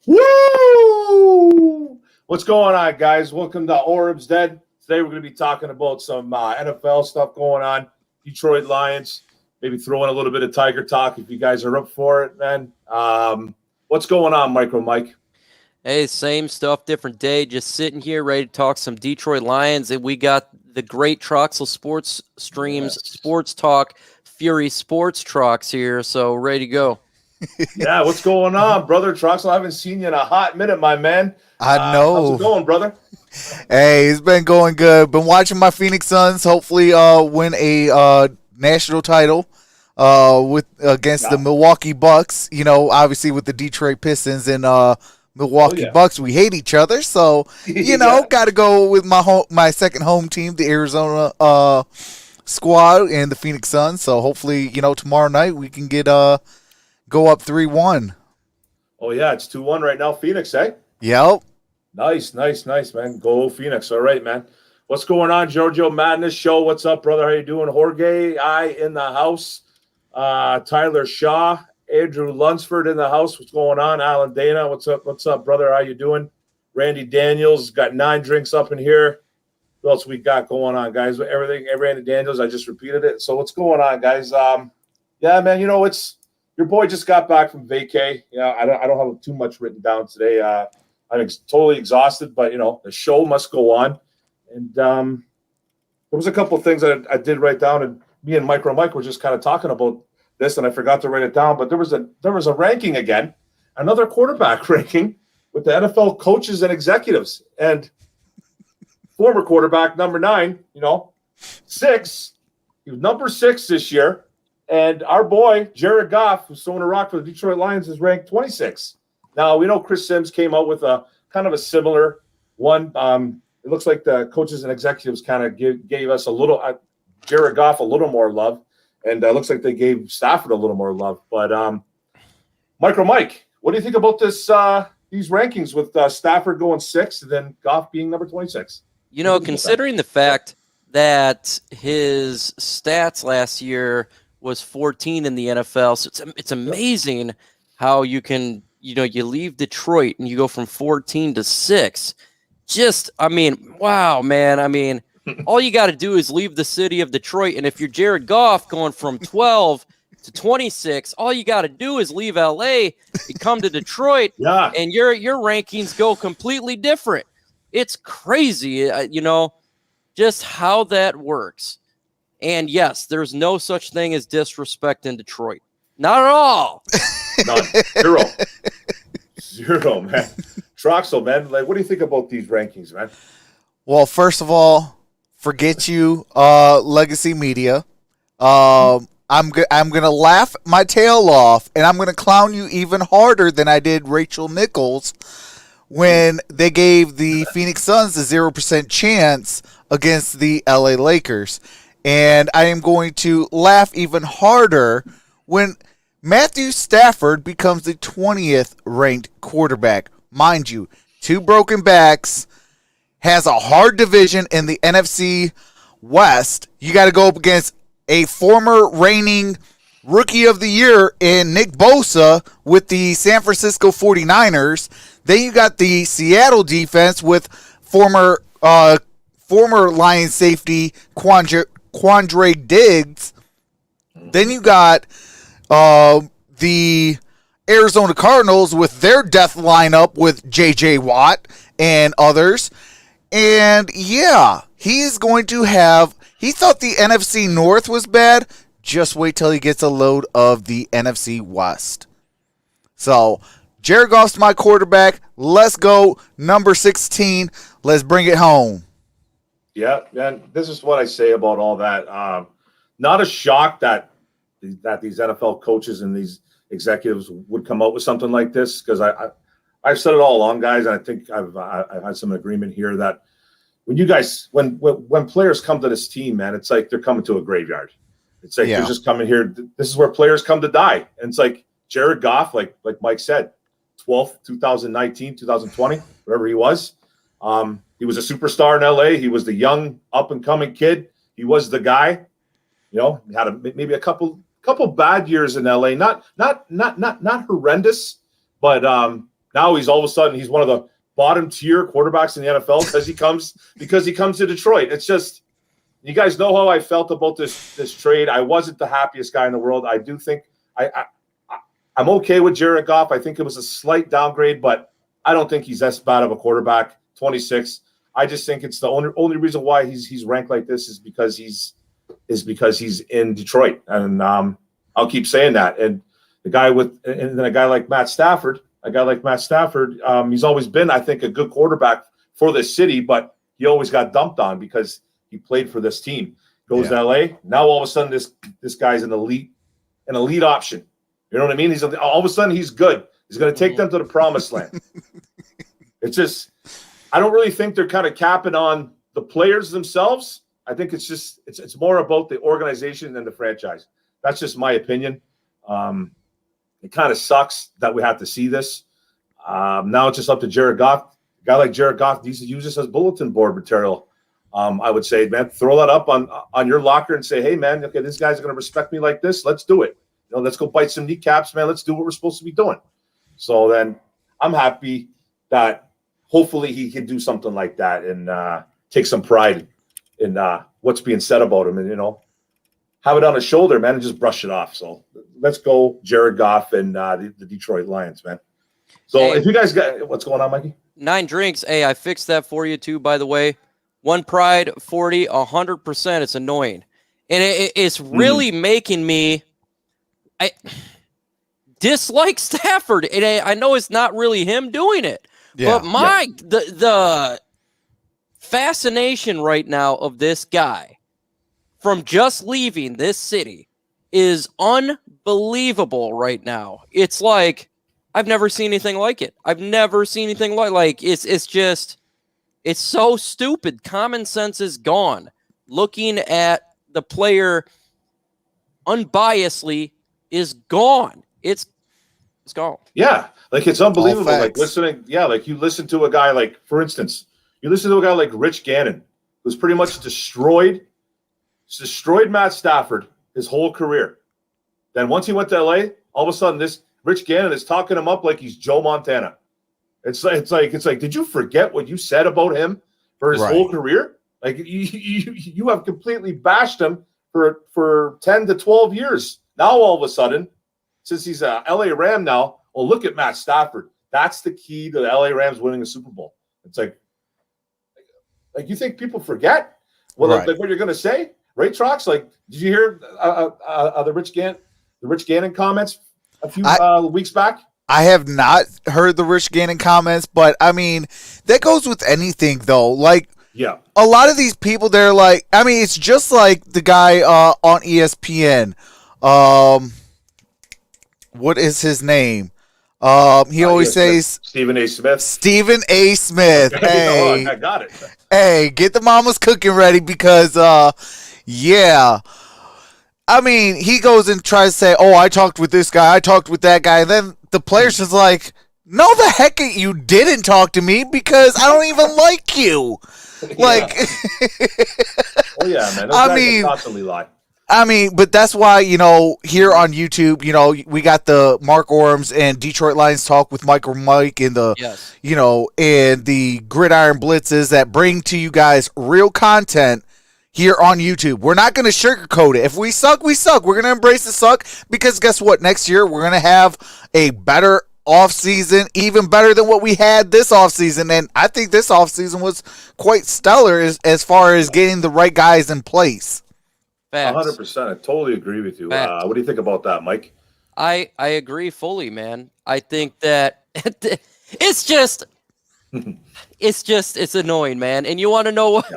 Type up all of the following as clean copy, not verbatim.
Woo! What's going on, guys? Welcome to Orum'S Den. Today we're going to be talking about some NFL stuff going on. Detroit Lions. Maybe throw in a little bit of Tiger talk if you guys are up for it, man. What's going on, Micro Mike? Hey, same stuff, different day. Just sitting here ready to talk some Detroit Lions. And we got the great Troxel Sports Streams, Sports Talk, Fury Sports Trucks here. So ready to go. Yeah, what's going on, brother Troxel? I haven't seen you in a hot minute, my man. I know. How's it going, brother? Hey, it's been going good. Been watching my Phoenix Suns hopefully win a national title against the Milwaukee Bucks. You know, obviously with the Detroit Pistons and Milwaukee Bucks, we hate each other. So, you know, got to go with my second home team, the Arizona squad and the Phoenix Suns. So hopefully, you know, tomorrow night we can get go up 3-1. Oh, yeah, it's 2-1 right now. Phoenix, eh? Yep. Nice, man. Go Phoenix. All right, man. What's going on, Giorgio Madness Show? What's up, brother? How you doing? Jorge, in the house. Tyler Shaw, Andrew Lunsford in the house. What's going on? Alan Dana, what's up? What's up, brother? How you doing? Randy Daniels, got 9 drinks up in here. What else we got going on, guys? Everything, Randy Daniels, I just repeated it. So what's going on, guys? Yeah, man, you know, your boy just got back from vacay. Yeah, I don't have too much written down today. I'm totally exhausted, but, you know, the show must go on. And there was a couple of things that I did write down, and me and Micro Mike were just kind of talking about this, and I forgot to write it down. But there was a ranking again, another quarterback ranking with the NFL coaches and executives. And former quarterback number 9, you know, 6, he was number 6 this year. And our boy, Jared Goff, who's throwing a rock for the Detroit Lions, is ranked 26. Now, we know Chris Sims came out with a kind of a similar one. It looks like the coaches and executives kind of gave us Jared Goff a little more love. And it looks like they gave Stafford a little more love. But Micro Mike, what do you think about these rankings with Stafford going 6th and then Goff being number 26? You know, considering the fact that his stats last year was 14 in the NFL, so it's amazing how you can, you know, you leave Detroit and you go from 14 to 6. Just, I mean, wow, man. I mean, all you got to do is leave the city of Detroit, and if you're Jared Goff going from 12 to 26, all you got to do is leave LA, you come to Detroit, and your rankings go completely different. It's crazy, you know, just how that works. And yes, there's no such thing as disrespect in Detroit. Not at all. None. Zero, man. Troxel, man, like, what do you think about these rankings, man? Well, first of all, forget you, legacy media. I'm gonna laugh my tail off, and I'm gonna clown you even harder than I did Rachel Nichols when they gave the Phoenix Suns a 0% chance against the LA Lakers. And I am going to laugh even harder when Matthew Stafford becomes the 20th ranked quarterback. Mind you, 2 broken backs, has a hard division in the NFC West. You got to go up against a former reigning rookie of the year in Nick Bosa with the San Francisco 49ers. Then you got the Seattle defense with former Lions safety Quandre Diggs. Then you got the Arizona Cardinals with their death lineup with J.J. Watt and others. And yeah, he's going to have, he thought the NFC North was bad. Just wait till he gets a load of the NFC West. So, Jared Goff's my quarterback. Let's go number 16. Let's bring it home. Yeah, man, this is what I say about all that. Not a shock that these NFL coaches and these executives would come out with something like this, because I've said it all along, guys, and I think I've had some agreement here that when players come to this team, man, it's like they're coming to a graveyard. It's like they're just coming here. This is where players come to die. And it's like Jared Goff, like Mike said, 12th, 2019, 2020, whatever he was. He was a superstar in LA. He was the young up-and-coming kid. He was the guy. You know, he had maybe a couple bad years in LA. Not horrendous, but Now he's all of a sudden he's one of the bottom tier quarterbacks in the NFL because he comes to Detroit. It's just, you guys know how I felt about this trade. I wasn't the happiest guy in the world. I do think I'm okay with Jared Goff. I think it was a slight downgrade, but I don't think he's that bad of a quarterback. 26. I just think it's the only reason why he's ranked like this is because he's in Detroit, and I'll keep saying that. And then a guy like Matt Stafford. He's always been, I think, a good quarterback for this city, but he always got dumped on because he played for this team. Goes to LA. Now all of a sudden this guy's an elite option. You know what I mean? All of a sudden he's good. He's going to take them to the promised land. It's just, I don't really think they're kind of capping on the players themselves. I think it's more about the organization than the franchise. That's just my opinion. It kind of sucks that we have to see this. Now it's just up to Jared Goff. A guy like Jared Goff needs to use this as bulletin board material. I would say, man, throw that up on your locker and say, hey, man, okay, this guy's going to respect me like this. Let's do it. Let's go bite some kneecaps, man. Let's do what we're supposed to be doing. So then I'm happy that hopefully he can do something like that and take some pride in what's being said about him and, have it on his shoulder, man, and just brush it off. So let's go Jared Goff and the Detroit Lions, man. So if you guys got – what's going on, Mikey? 9 drinks. Hey, I fixed that for you too, by the way. One Pride, 40, 100%. It's annoying. And it's really making me dislike Stafford. And I know it's not really him doing it. Yeah, but the fascination right now of this guy from just leaving this city is unbelievable right now. It's like I've never seen anything like it. I've never seen anything like it's just it's so stupid. Common sense is gone. Looking at the player unbiasedly is gone. It's gone. Yeah, like it's unbelievable. Like listening, like you listen to a guy like, for instance, you listen to a guy like Rich Gannon, who's pretty much destroyed Matt Stafford his whole career. Then once he went to LA, all of a sudden this Rich Gannon is talking him up like he's Joe Montana. It's like, did you forget what you said about him for his whole career? Like you have completely bashed him for 10 to 12 years. Now all of a sudden, since he's a LA Ram now, look at Matt Stafford. That's the key to the LA Rams winning a Super Bowl. It's like you think people forget like what you're going to say? Ray Trox, like, did you hear the Rich Gannon comments a few weeks back? I have not heard the Rich Gannon comments, but I mean, that goes with anything though. Like, a lot of these people, they're like, I mean, it's just like the guy on ESPN. What is his name? He always says Stephen A. Smith. Stephen A. Smith. Hey, I got it. Hey, get the mama's cooking ready because, I mean, he goes and tries to say, oh, I talked with this guy, I talked with that guy. And then the player's just like, no, the heck you didn't talk to me because I don't even like you. Like, well, yeah, man. Those guys constantly lie. I mean, but that's why, here on YouTube, we got the Mark Orum's and Detroit Lions Talk with Mike and the, and the Gridiron Blitzes that bring to you guys real content here on YouTube. We're not going to sugarcoat it. If we suck, we suck. We're going to embrace the suck because guess what? Next year, we're going to have a better offseason, even better than what we had this offseason. And I think this offseason was quite stellar as far as getting the right guys in place. 100%. I totally agree with you. What do you think about that, Mike? I agree fully, man. I think that it's annoying, man. And you want to know what?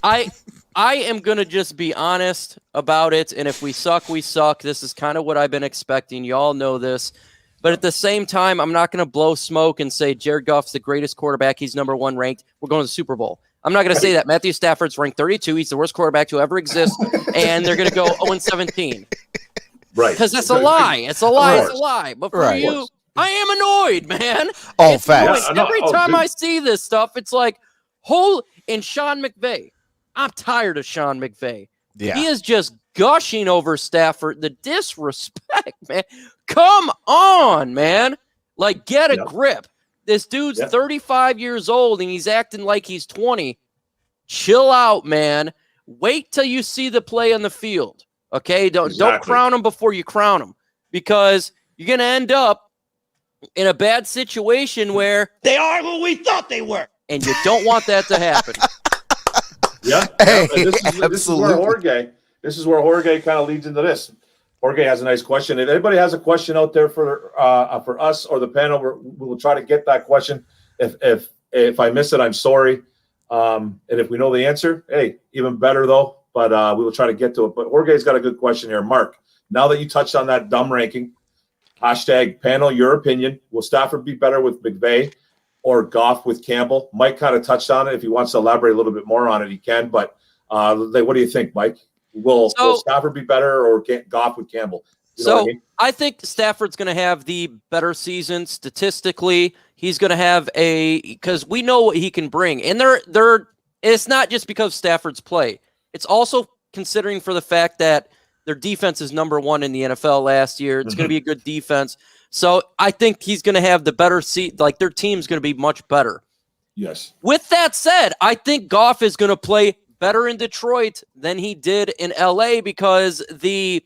I am going to just be honest about it. And if we suck, we suck. This is kind of what I've been expecting. Y'all know this. But at the same time, I'm not going to blow smoke and say Jared Goff's the greatest quarterback. He's number 1 ranked. We're going to the Super Bowl. I'm not going to say that. Matthew Stafford's ranked 32. He's the worst quarterback to ever exist. And they're going to go 0-17. Right. Because that's a lie. It's a lie. It's a lie. But for you, I am annoyed, man. Oh, facts. Every time I see this stuff, it's like, and Sean McVay. I'm tired of Sean McVay. Yeah. He is just gushing over Stafford. The disrespect, man. Come on, man. Like, get a grip. This dude's 35 years old and he's acting like he's 20. Chill out, man. Wait till you see the play on the field. Okay? Don't crown him before you crown him, because you're going to end up in a bad situation where they are who we thought they were. And you don't want that to happen. Yeah. Hey, this is where Jorge kind of leads into this. Jorge has a nice question. If anybody has a question out there for us or the panel, we will try to get that question. If I miss it, I'm sorry. And if we know the answer, hey, even better though. But we will try to get to it. But Jorge's got a good question here. Mark, now that you touched on that dumb ranking, hashtag panel, your opinion. Will Stafford be better with McVay or Goff with Campbell? Mike kind of touched on it. If he wants to elaborate a little bit more on it, he can. But what do you think, Mike? Will Stafford be better or Goff with Campbell? You know what I mean? I think Stafford's going to have the better season statistically. He's going to have because we know what he can bring. And it's not just because Stafford's play. It's also considering for the fact that their defense is number 1 in the NFL last year. It's going to be a good defense. So I think he's going to have the better seat. Like, their team's going to be much better. Yes. With that said, I think Goff is going to play better in Detroit than he did in LA, because the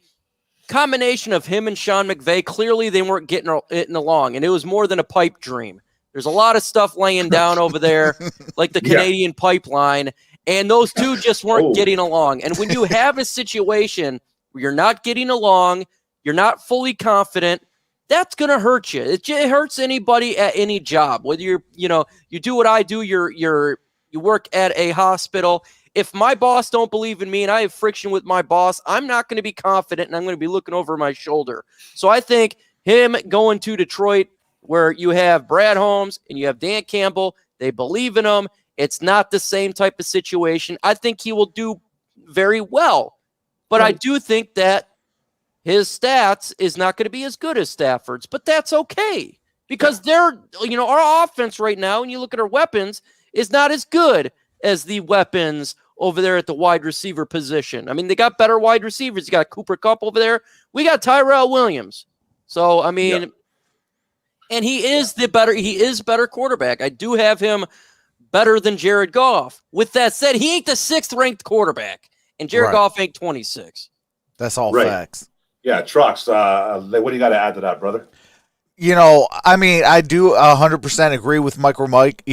combination of him and Sean McVay, clearly they weren't getting along, and it was more than a pipe dream. There's a lot of stuff laying down over there, like the Canadian pipeline, and those two just weren't getting along. And when you have a situation where you're not getting along, you're not fully confident, that's going to hurt you. It hurts anybody at any job, whether you do what I do, you work at a hospital. If my boss don't believe in me and I have friction with my boss, I'm not going to be confident, and I'm going to be looking over my shoulder. So I think him going to Detroit, where you have Brad Holmes and you have Dan Campbell, they believe in him. It's not the same type of situation. I think he will do very well. But I do think that his stats is not going to be as good as Stafford's, but that's okay, because our offense right now, and you look at our weapons, is not as good as the weapons over there at the wide receiver position. I mean, they got better wide receivers. You got Cooper Kupp over there. We got Tyrell Williams. So, I mean, and he is better quarterback. I do have him better than Jared Goff. With that said, he ain't the 6th ranked quarterback, and Jared Goff ain't 26. That's all facts. Yeah, Trucks, what do you got to add to that, brother? I mean, I do 100% agree with Micro Mike.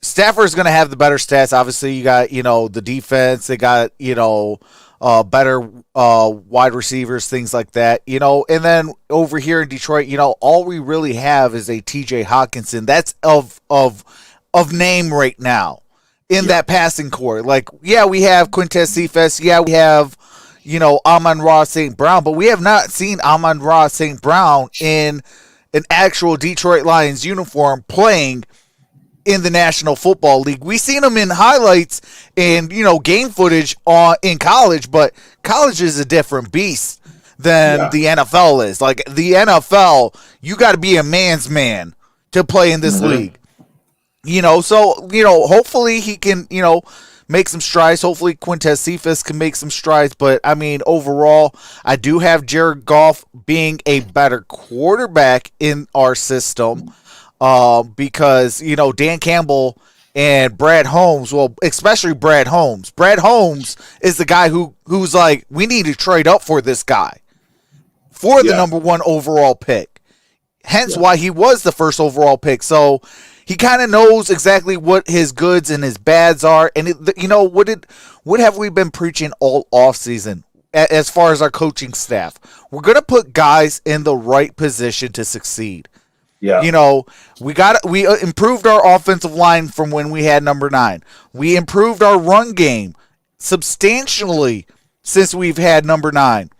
Stafford's going to have the better stats. Obviously, you got, the defense. They got, better wide receivers, things like that. And then over here in Detroit, all we really have is a TJ Hawkinson. That's of name right now in that passing core. Like, we have Quintez Cephas. We have, Amon-Ra St. Brown. But we have not seen Amon-Ra St. Brown in an actual Detroit Lions uniform playing in the National Football League. We seen him in highlights and, game footage in college, but college is a different beast than the NFL is. Like, the NFL, you got to be a man's man to play in this league. So, hopefully he can, make some strides. Hopefully Quintez Cephas can make some strides. But, I mean, overall, I do have Jared Goff being a better quarterback in our system. Because, Dan Campbell and Brad Holmes, especially Brad Holmes. Brad Holmes is the guy who's like, we need to trade up for this guy for the number 1 overall pick. Hence why he was the first overall pick. So he kind of knows exactly what his goods and his bads are. And, what have we been preaching all offseason as far as our coaching staff? We're going to put guys in the right position to succeed. Yeah. We improved our offensive line from when we had number 9. We improved our run game substantially since we've had number 9.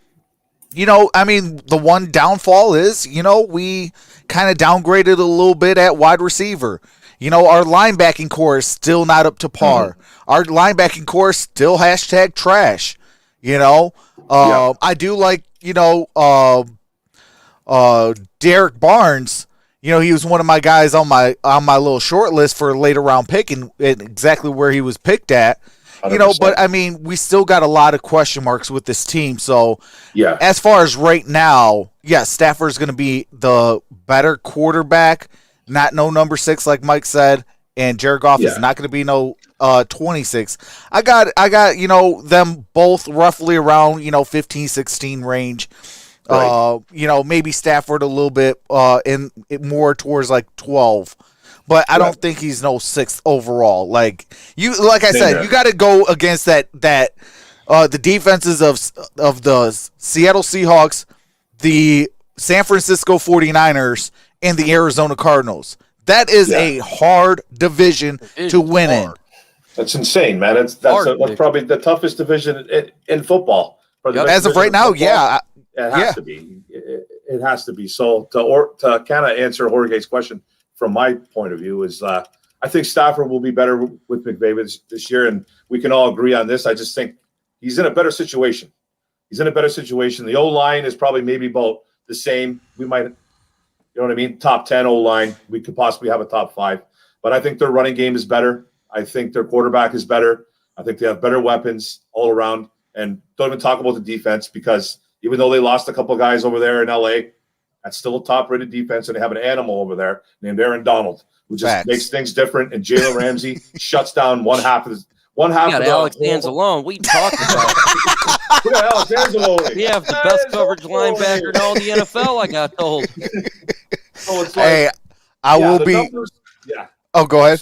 The one downfall is, we kind of downgraded a little bit at wide receiver. Our linebacking core is still not up to par. Our linebacking core is still #trash. I do like, Derek Barnes. He was one of my guys on my little short list for a later round pick, and exactly where he was picked at. 100%. But I mean, we still got a lot of question marks with this team. So, as far as right now, Stafford's going to be the better quarterback not no number 6 like Mike said, and Jared Goff Yeah. is not going to be no 26. I got them both roughly around 15, 16 range. Right. Maybe Stafford a little bit in more towards like 12. But I don't think he's no 6th overall. Like I said, you got to go against that the defenses of the Seattle Seahawks, the San Francisco 49ers, and the Arizona Cardinals. That is a hard division to win in. That's insane, man. That's probably the toughest division in football. As of right now, it has to be. It has to be. So to kind of answer Jorge's question from my point of view is I think Stafford will be better with McVay this year, and we can all agree on this. I just think he's in a better situation. The O-line is probably maybe about the same. We might, you know what I mean? Top 10 O-line. We could possibly have a top 5. But I think their running game is better. I think their quarterback is better. I think they have better weapons all around. And don't even talk about the defense, because even though they lost a couple of guys over there in L.A., that's still a top-rated defense, and they have an animal over there named Aaron Donald, who just makes things different. And Jalen Ramsey shuts down one half of Alex Anzalone. We talked about it. We got Alex Anzalone. We have the best coverage linebacker in all the NFL, I got told. So it's like, numbers, Oh, go ahead.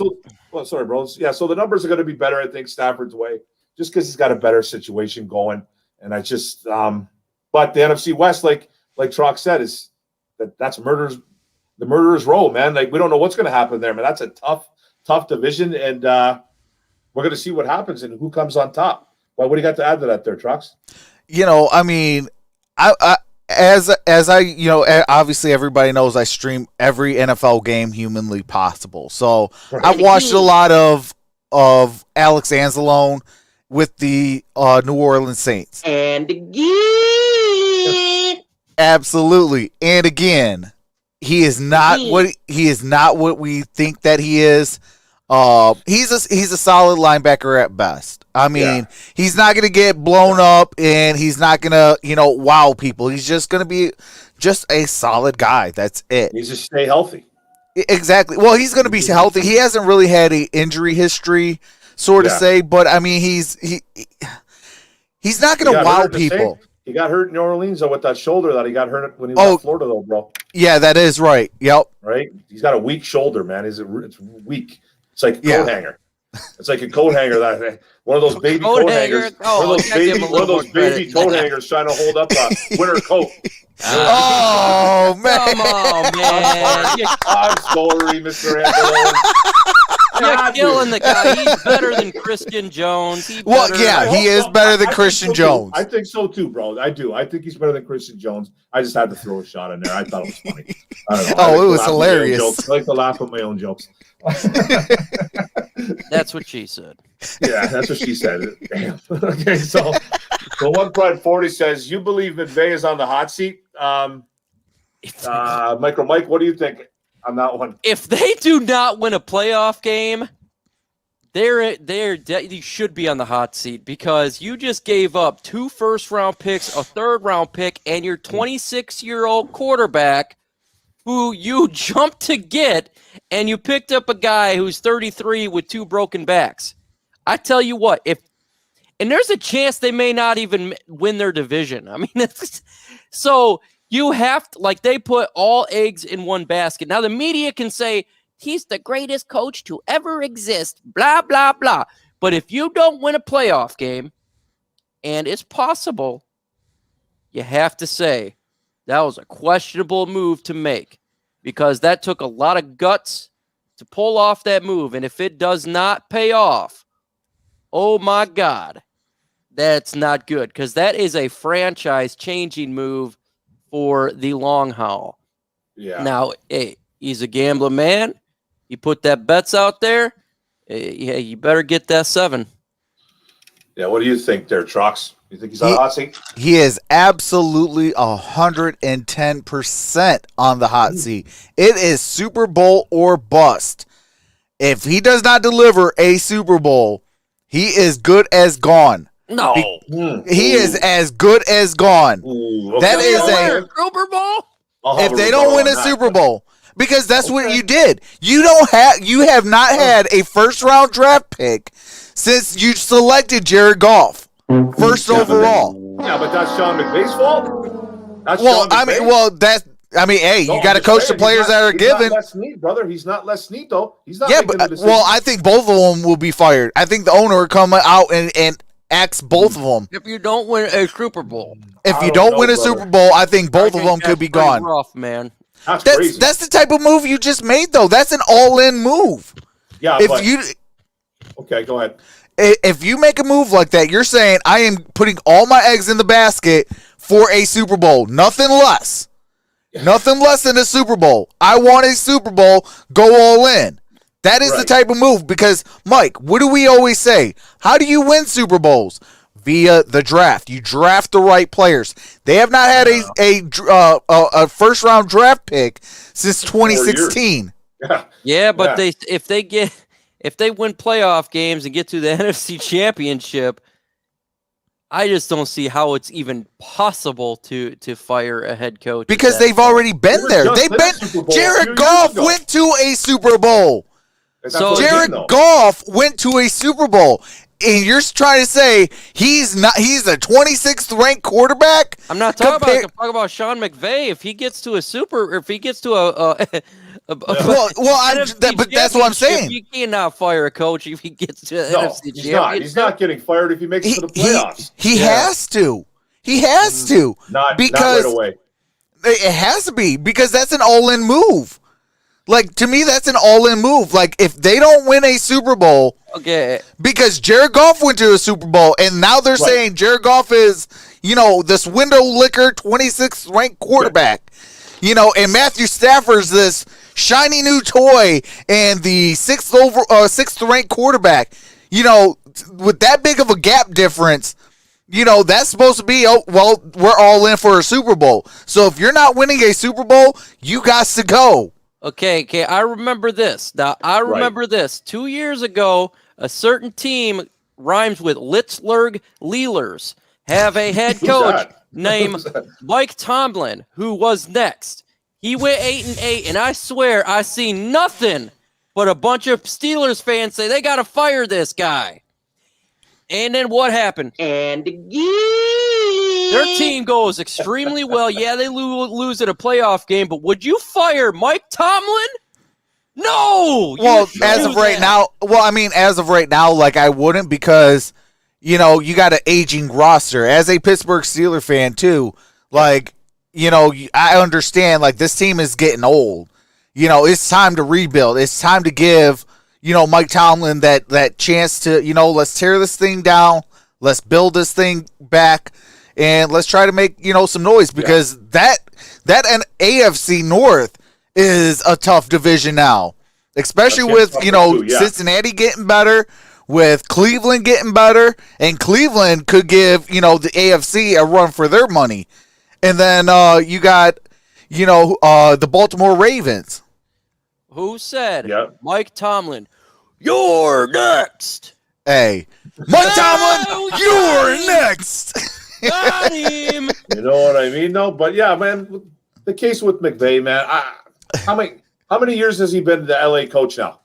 Sorry, bro. Yeah, so the numbers are going to be better, I think, Stafford's way, just because he's got a better situation going. And I just but the NFC West, like Trock said, that's the murderer's row, man. Like, we don't know what's going to happen there, man. That's a tough division, and we're going to see what happens and who comes on top. Well, what do you got to add to that there, Trox? I mean, obviously everybody knows I stream every NFL game humanly possible. So I've watched a lot of Alex Anzalone with the New Orleans Saints. And again. Absolutely. And again, he is not what we think that he is. He's a solid linebacker at best. I mean, he's not going to get blown up, and he's not going to, wow people. He's just going to be just a solid guy. That's it. He needs to stay healthy. Exactly. Well, he's going to be healthy. He hasn't really had an injury history, sort of say, but I mean, he's not going to wow people. He got hurt in New Orleans with that shoulder that he got hurt when he was in Florida, though, bro. Yeah, that is right. Yep. Right? He's got a weak shoulder, man. It's weak. It's like a coat hanger. It's like a coat hanger one of those baby coat hangers. One of those baby coat hangers trying to hold up a winter coat. Oh man! Come on, man! I'm sorry, Mr. Anthony. You're killing the guy. He's better than Christian Jones. He is better than Christian Jones. I think so too, bro. I do. I think he's better than Christian Jones. I just had to throw a shot in there. I thought it was funny. I don't know. It was hilarious. I like to laugh at my own jokes. That's what she said. Yeah, that's what she said. Damn. Okay, so One Pride 40 says, you believe McVay is on the hot seat? Mike, what do you think on that one? If they do not win a playoff game, you should be on the hot seat, because you just gave up 2 first-round picks, a third-round pick, and your 26-year-old quarterback, who you jumped to get, and you picked up a guy who's 33 with 2 broken backs. I tell you what, and there's a chance they may not even win their division. I mean, so you have to, they put all eggs in one basket. Now the media can say he's the greatest coach to ever exist, blah, blah, blah. But if you don't win a playoff game, and it's possible, you have to say that was a questionable move to make, because that took a lot of guts to pull off that move. And if it does not pay off, oh my God, that's not good, because that is a franchise-changing move for the long haul. Yeah. Now, hey, he's a gambling man. You put that bets out there, you better get that 7. Yeah, what do you think there, Trox? You think he's on the hot seat? He is absolutely 110% on the hot seat. It is Super Bowl or bust. If he does not deliver a Super Bowl, he is good as gone. No. He is as good as gone. Okay. That is a Super Bowl? If they don't win a Super Bowl, Because that's what you did. You have not had a first round draft pick since you selected Jared Goff first overall. Yeah, but that's Sean McVay's fault. That's Well, Sean McVay. Hey, No, you got to I'm just coach saying, the players that are he's given. Not Les Snead, brother. He's not Les Snead, though. He's not Yeah, making but the decision. I think both of them will be fired. I think the owner will come out and axe both of them. If you don't win a Super Bowl, If I you don't don't win know, a brother. Super Bowl, I think both I of think them could that's be pretty gone. rough, man. That's That's crazy. the type of move you just made, though. That's an all-in move. Yeah, If but you okay, go ahead. if you make a move like that, you're saying I am putting all my eggs in the basket for a Super Bowl. Nothing less. Nothing less than a Super Bowl. I want a Super Bowl. Go all in. That is the Right. type of move because, Mike, what do we always say? How do you win Super Bowls? Via the draft. You draft the right players. They have not had a first round draft pick since 2016. Yeah, Yeah, but Yeah. if they win playoff games and get to the NFC Championship, I just don't see how it's even possible to fire a head coach Because at that they've point. already been were there. just They've in a been. Super Bowl a few Jared years Goff ago. went to a Super Bowl. That's So- what he did, Jared though. Goff went to a Super Bowl, and you're trying to say he's not? He's a 26th ranked quarterback. I'm not talking Compare- about. I'm talking about Sean McVay. If he gets to Well, NFC but that's what I'm championship, saying. You cannot fire a coach if he gets to the No, NFC he's not. Championship. He's not getting fired if he makes it to the playoffs. He Yeah. has to. He has to. Not because right away. it has to be because that's an all-in move. Like to me, that's an all-in move. Like if they don't win a Super Bowl, Okay. because Jared Goff went to a Super Bowl, and now they're saying Jared Goff is, this window licker 26th ranked quarterback. And Matthew Stafford's this shiny new toy and the sixth ranked quarterback. With that big of a gap difference, that's supposed to be, we're all in for a Super Bowl. So if you're not winning a Super Bowl, you got to go. Okay, I remember this. Now, I remember this. 2 years ago, a certain team rhymes with Litzlerg Leelers have a head Who's coach that? named Who's that? Mike Tomlin, who was next. He went 8-8, and I swear I see nothing but a bunch of Steelers fans say they got to fire this guy. And then what happened? And Their team goes extremely well. Yeah, they lose at a playoff game, but would you fire Mike Tomlin? No. Well, You as do of right that. now, as of right now, like I wouldn't because, you got an aging roster. As a Pittsburgh Steeler fan too, like, I understand like this team is getting old. It's time to rebuild. It's time to give, Mike Tomlin that chance to, let's tear this thing down. Let's build this thing back. And let's try to make, some noise because that an AFC North is a tough division now, especially with, That's tough too, yeah. Cincinnati getting better, with Cleveland getting better, and Cleveland could give, the AFC a run for their money. And then you got, the Baltimore Ravens. Who said Yep. Mike Tomlin? You're next. Hey, Mike Oh, Tomlin, you you're next. Got him. You know what I mean? No, but yeah, man. The case with McVay, man. How many years has he been the LA coach now?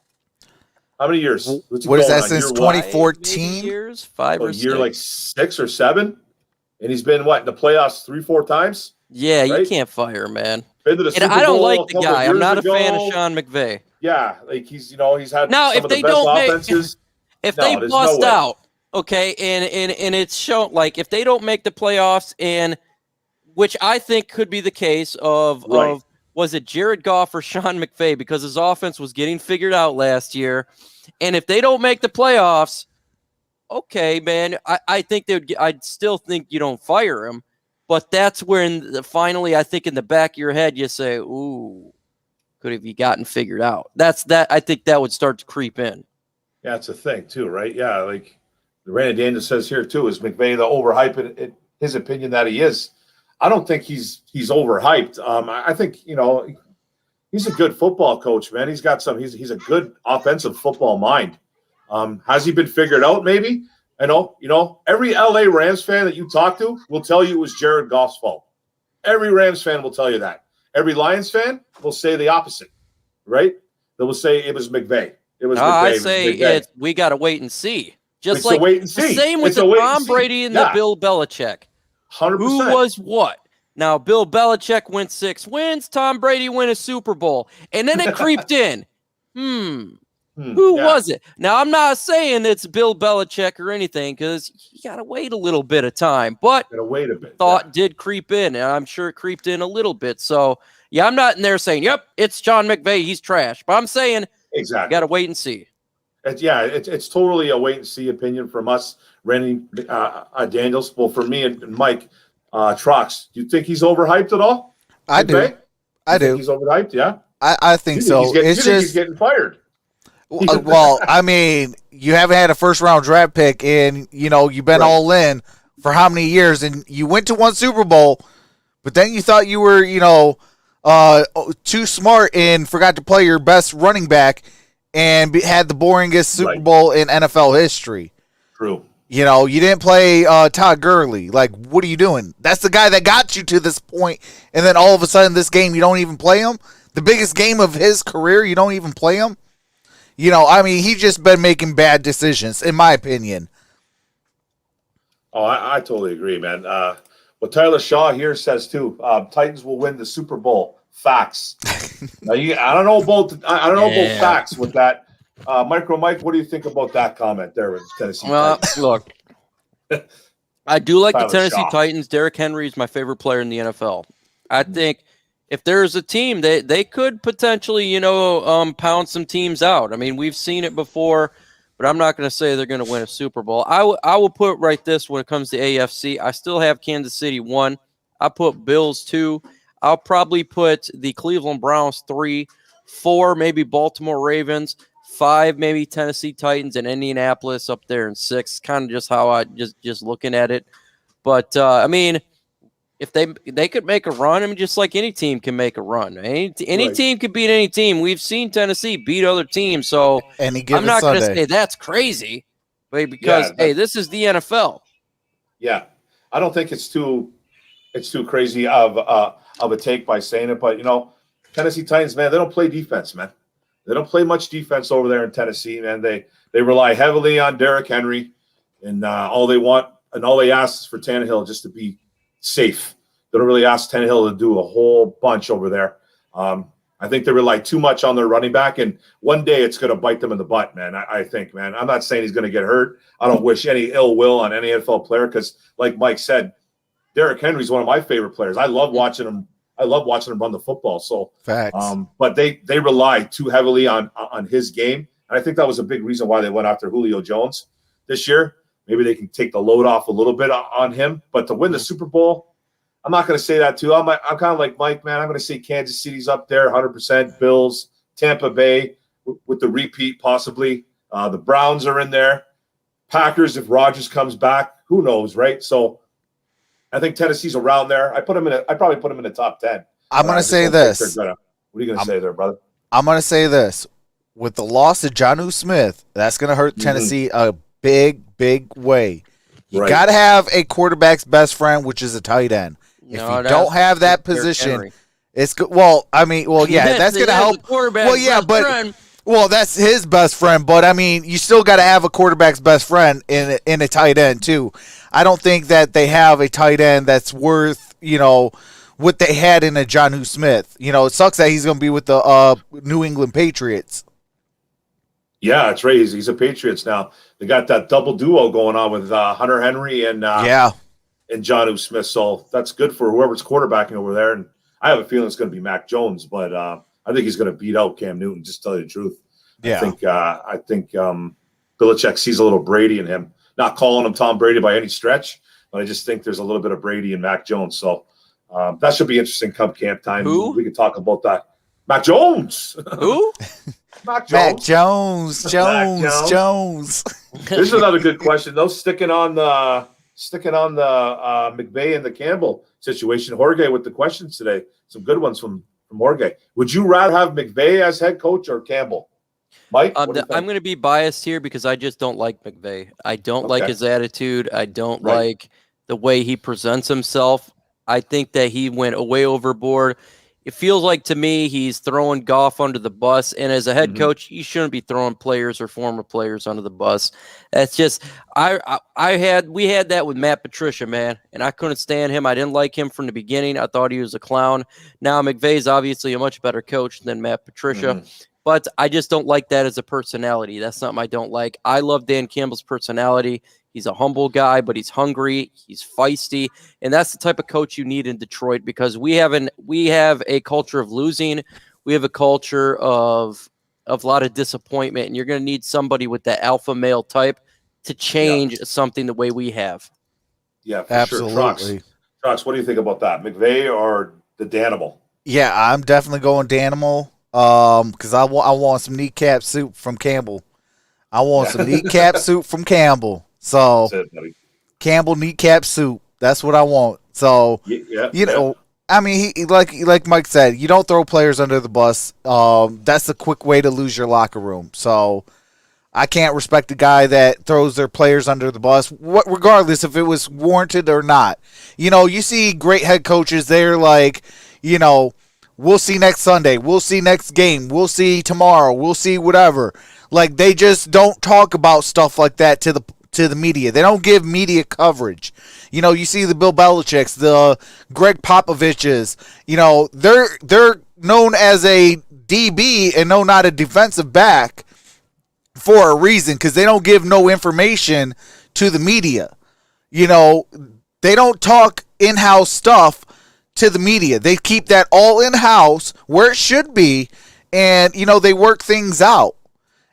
How many years? What's he What is going that on? since Year 20 what? 14? Maybe years, 5 or 6. Year like 6 or 7, and he's been in the playoffs 3-4 times. Yeah, you right? can't fire him, man. Been to the And Super I don't Bowl like a the couple of guy. I'm years not a ago. fan of Sean McVay. Yeah, like he's had Now, some if of the they best don't make- offenses. If No, they there's bust no way. out, okay, and it's shown, like if they don't make the playoffs, and which I think could be the case of was it Jared Goff or Sean McVay, because his offense was getting figured out last year, and if they don't make the playoffs, okay, man, I think I'd still think you don't fire him, but that's when finally I think in the back of your head you say, ooh, could have you gotten figured out? I think that would start to creep in. Yeah, it's a thing too, right? Yeah, like Randy Daniels says here too, is McVay the overhyped in his opinion that he is. I don't think he's overhyped. I think he's a good football coach, man. He's got he's a good offensive football mind. Has he been figured out? Maybe. I know. Every LA Rams fan that you talk to will tell you it was Jared Goff's fault. Every Rams fan will tell you that. Every Lions fan will say the opposite. right? They will say it was McVay. It was McVay. I it was say McVay. we got to wait and see. Just It's a like wait and the see. same with It's a the wait and Tom see. Brady and Yeah. the Bill Belichick. 100%. Who was what? Now, Bill Belichick went 6 wins. Tom Brady win a Super Bowl. And then it creeped in. Who was it? Now, I'm not saying it's Bill Belichick or anything because you got to wait a little bit of time. But Gotta wait a bit. thought did creep in, and I'm sure it creeped in a little bit. So, yeah, I'm not in there saying, yep, it's John McVay. He's trash. But I'm saying Exactly. got to wait and see. It's totally a wait and see opinion from us, Randy Daniels. Well, for me and Mike Trox, do you think he's overhyped at all? I do. I do. He's overhyped, yeah. I think so. He's getting fired. Well, I mean, you haven't had a first round draft pick, and you've been all in for how many years, and you went to one Super Bowl, but then you thought you were, too smart and forgot to play your best running back, and had the boringest Super Bowl in NFL history. True. You didn't play Todd Gurley. Like, what are you doing? That's the guy that got you to this point, and then all of a sudden, this game you don't even play him. The biggest game of his career, you don't even play him. He's just been making bad decisions, in my opinion. Oh, I totally agree, man. What Tyler Shaw here says too: Titans will win the Super Bowl. Facts. Now, I don't know about facts with that. Micro Mike, what do you think about that comment there with Tennessee? Well, look, I do like Tyler the Tennessee Shaw. Titans. Derrick Henry is my favorite player in the NFL. I think if there's a team, they could potentially, pound some teams out. I mean, we've seen it before, but I'm not going to say they're going to win a Super Bowl. I will put right this when it comes to AFC. I still have Kansas City 1. I put Bills 2. I'll probably put the Cleveland Browns 3, 4 maybe Baltimore Ravens, 5 maybe Tennessee Titans, and Indianapolis up there in 6. Kind of just how I just looking at it. But I mean, if they could make a run, I mean, just like any team can make a run. Any team could beat any team. We've seen Tennessee beat other teams, so I'm not going to say that's crazy, but because this is the NFL. Yeah, I don't think it's too crazy of a take by saying it, but Tennessee Titans, man, they don't play defense, man. They don't play much defense over there in Tennessee, man. They rely heavily on Derrick Henry, and all they want and all they ask is for Tannehill just to be safe. They don't really ask Tannehill to do a whole bunch over there. I think they rely too much on their running back, and one day it's going to bite them in the butt, man. I think, man. I'm not saying he's going to get hurt. I don't wish any ill will on any NFL player because, like Mike said, Derrick Henry's one of my favorite players. I love watching him. I love watching him run the football. So, facts. But they rely too heavily on his game, and I think that was a big reason why they went after Julio Jones this year. Maybe they can take the load off a little bit on him. But to win the Super Bowl, I'm not going to say that too. I'm kind of like Mike, man. I'm going to say Kansas City's up there, 100%. Bills, Tampa Bay with the repeat possibly. The Browns are in there. Packers, if Rodgers comes back, who knows, right? So I think Tennessee's around there. I probably put them in the top 10. I'm going to say this. What are you going to say there, brother? I'm going to say this. With the loss of Jonnu Smith, that's going to hurt Tennessee a big way. You got to have a quarterback's best friend, which is a tight end. If you don't have that position, it's good. Well, yeah, that's going to help. Well, yeah, but that's his best friend. But I mean, you still got to have a quarterback's best friend in a tight end too. I don't think that they have a tight end that's worth what they had in a Jonnu Smith. It sucks that he's going to be with the New England Patriots. Yeah, that's right. He's a Patriots now. They got that double duo going on with Hunter Henry and Jonnu Smith. So that's good for whoever's quarterbacking over there. And I have a feeling it's going to be Mac Jones, but I think he's going to beat out Cam Newton. Just to tell you the truth. Yeah, I think Belichick sees a little Brady in him. Not calling him Tom Brady by any stretch, but I just think there's a little bit of Brady in Mac Jones. So that should be interesting come camp time. Who? We can talk about that. Mac Jones. Who? Mac Jones. Jones. This is another good question, though. Sticking on the McVay and the Campbell situation. Jorge with the questions today. Some good ones from Jorge. Would you rather have McVay as head coach or Campbell? Mike? I'm going to be biased here because I just don't like McVay. I don't like his attitude. I don't like the way he presents himself. I think that he went way overboard. it feels like to me he's throwing Goff under the bus. And as a head coach, you shouldn't be throwing players or former players under the bus. That's just we had that with Matt Patricia, man, and I couldn't stand him. I didn't like him from the beginning. I thought he was a clown. Now McVay's obviously a much better coach than Matt Patricia. But I just don't like that as a personality. That's something I don't like. I love Dan Campbell's personality. He's a humble guy, but he's hungry. He's feisty. And that's the type of coach you need in Detroit, because we have a culture of losing. We have a culture of a lot of disappointment. And you're going to need somebody with that alpha male type to change something the way we have. Yeah, for absolutely. Sure. Trucks, what do you think about that? McVay or the Danimal? Yeah, I'm definitely going Danimal. Because I want some kneecap soup from Campbell. I want some kneecap soup from Campbell. So Campbell kneecap soup. That's what I want. So you know, I mean, he like Mike said, you don't throw players under the bus. That's a quick way to lose your locker room. So I can't respect a guy that throws their players under the bus, regardless if it was warranted or not. You know, you see great head coaches. They're like, you know, we'll see next Sunday. We'll see next game. We'll see tomorrow. We'll see whatever. Like, they just don't talk about stuff like that to the media. They don't give media coverage. You know, you see the Bill Belichick's, the Greg Popovich's. You know, they're known as a DB and no, not a defensive back for a reason, because they don't give no information to the media. You know, they don't talk in-house stuff to the media. They keep that all in-house where it should be, and, you know, they work things out.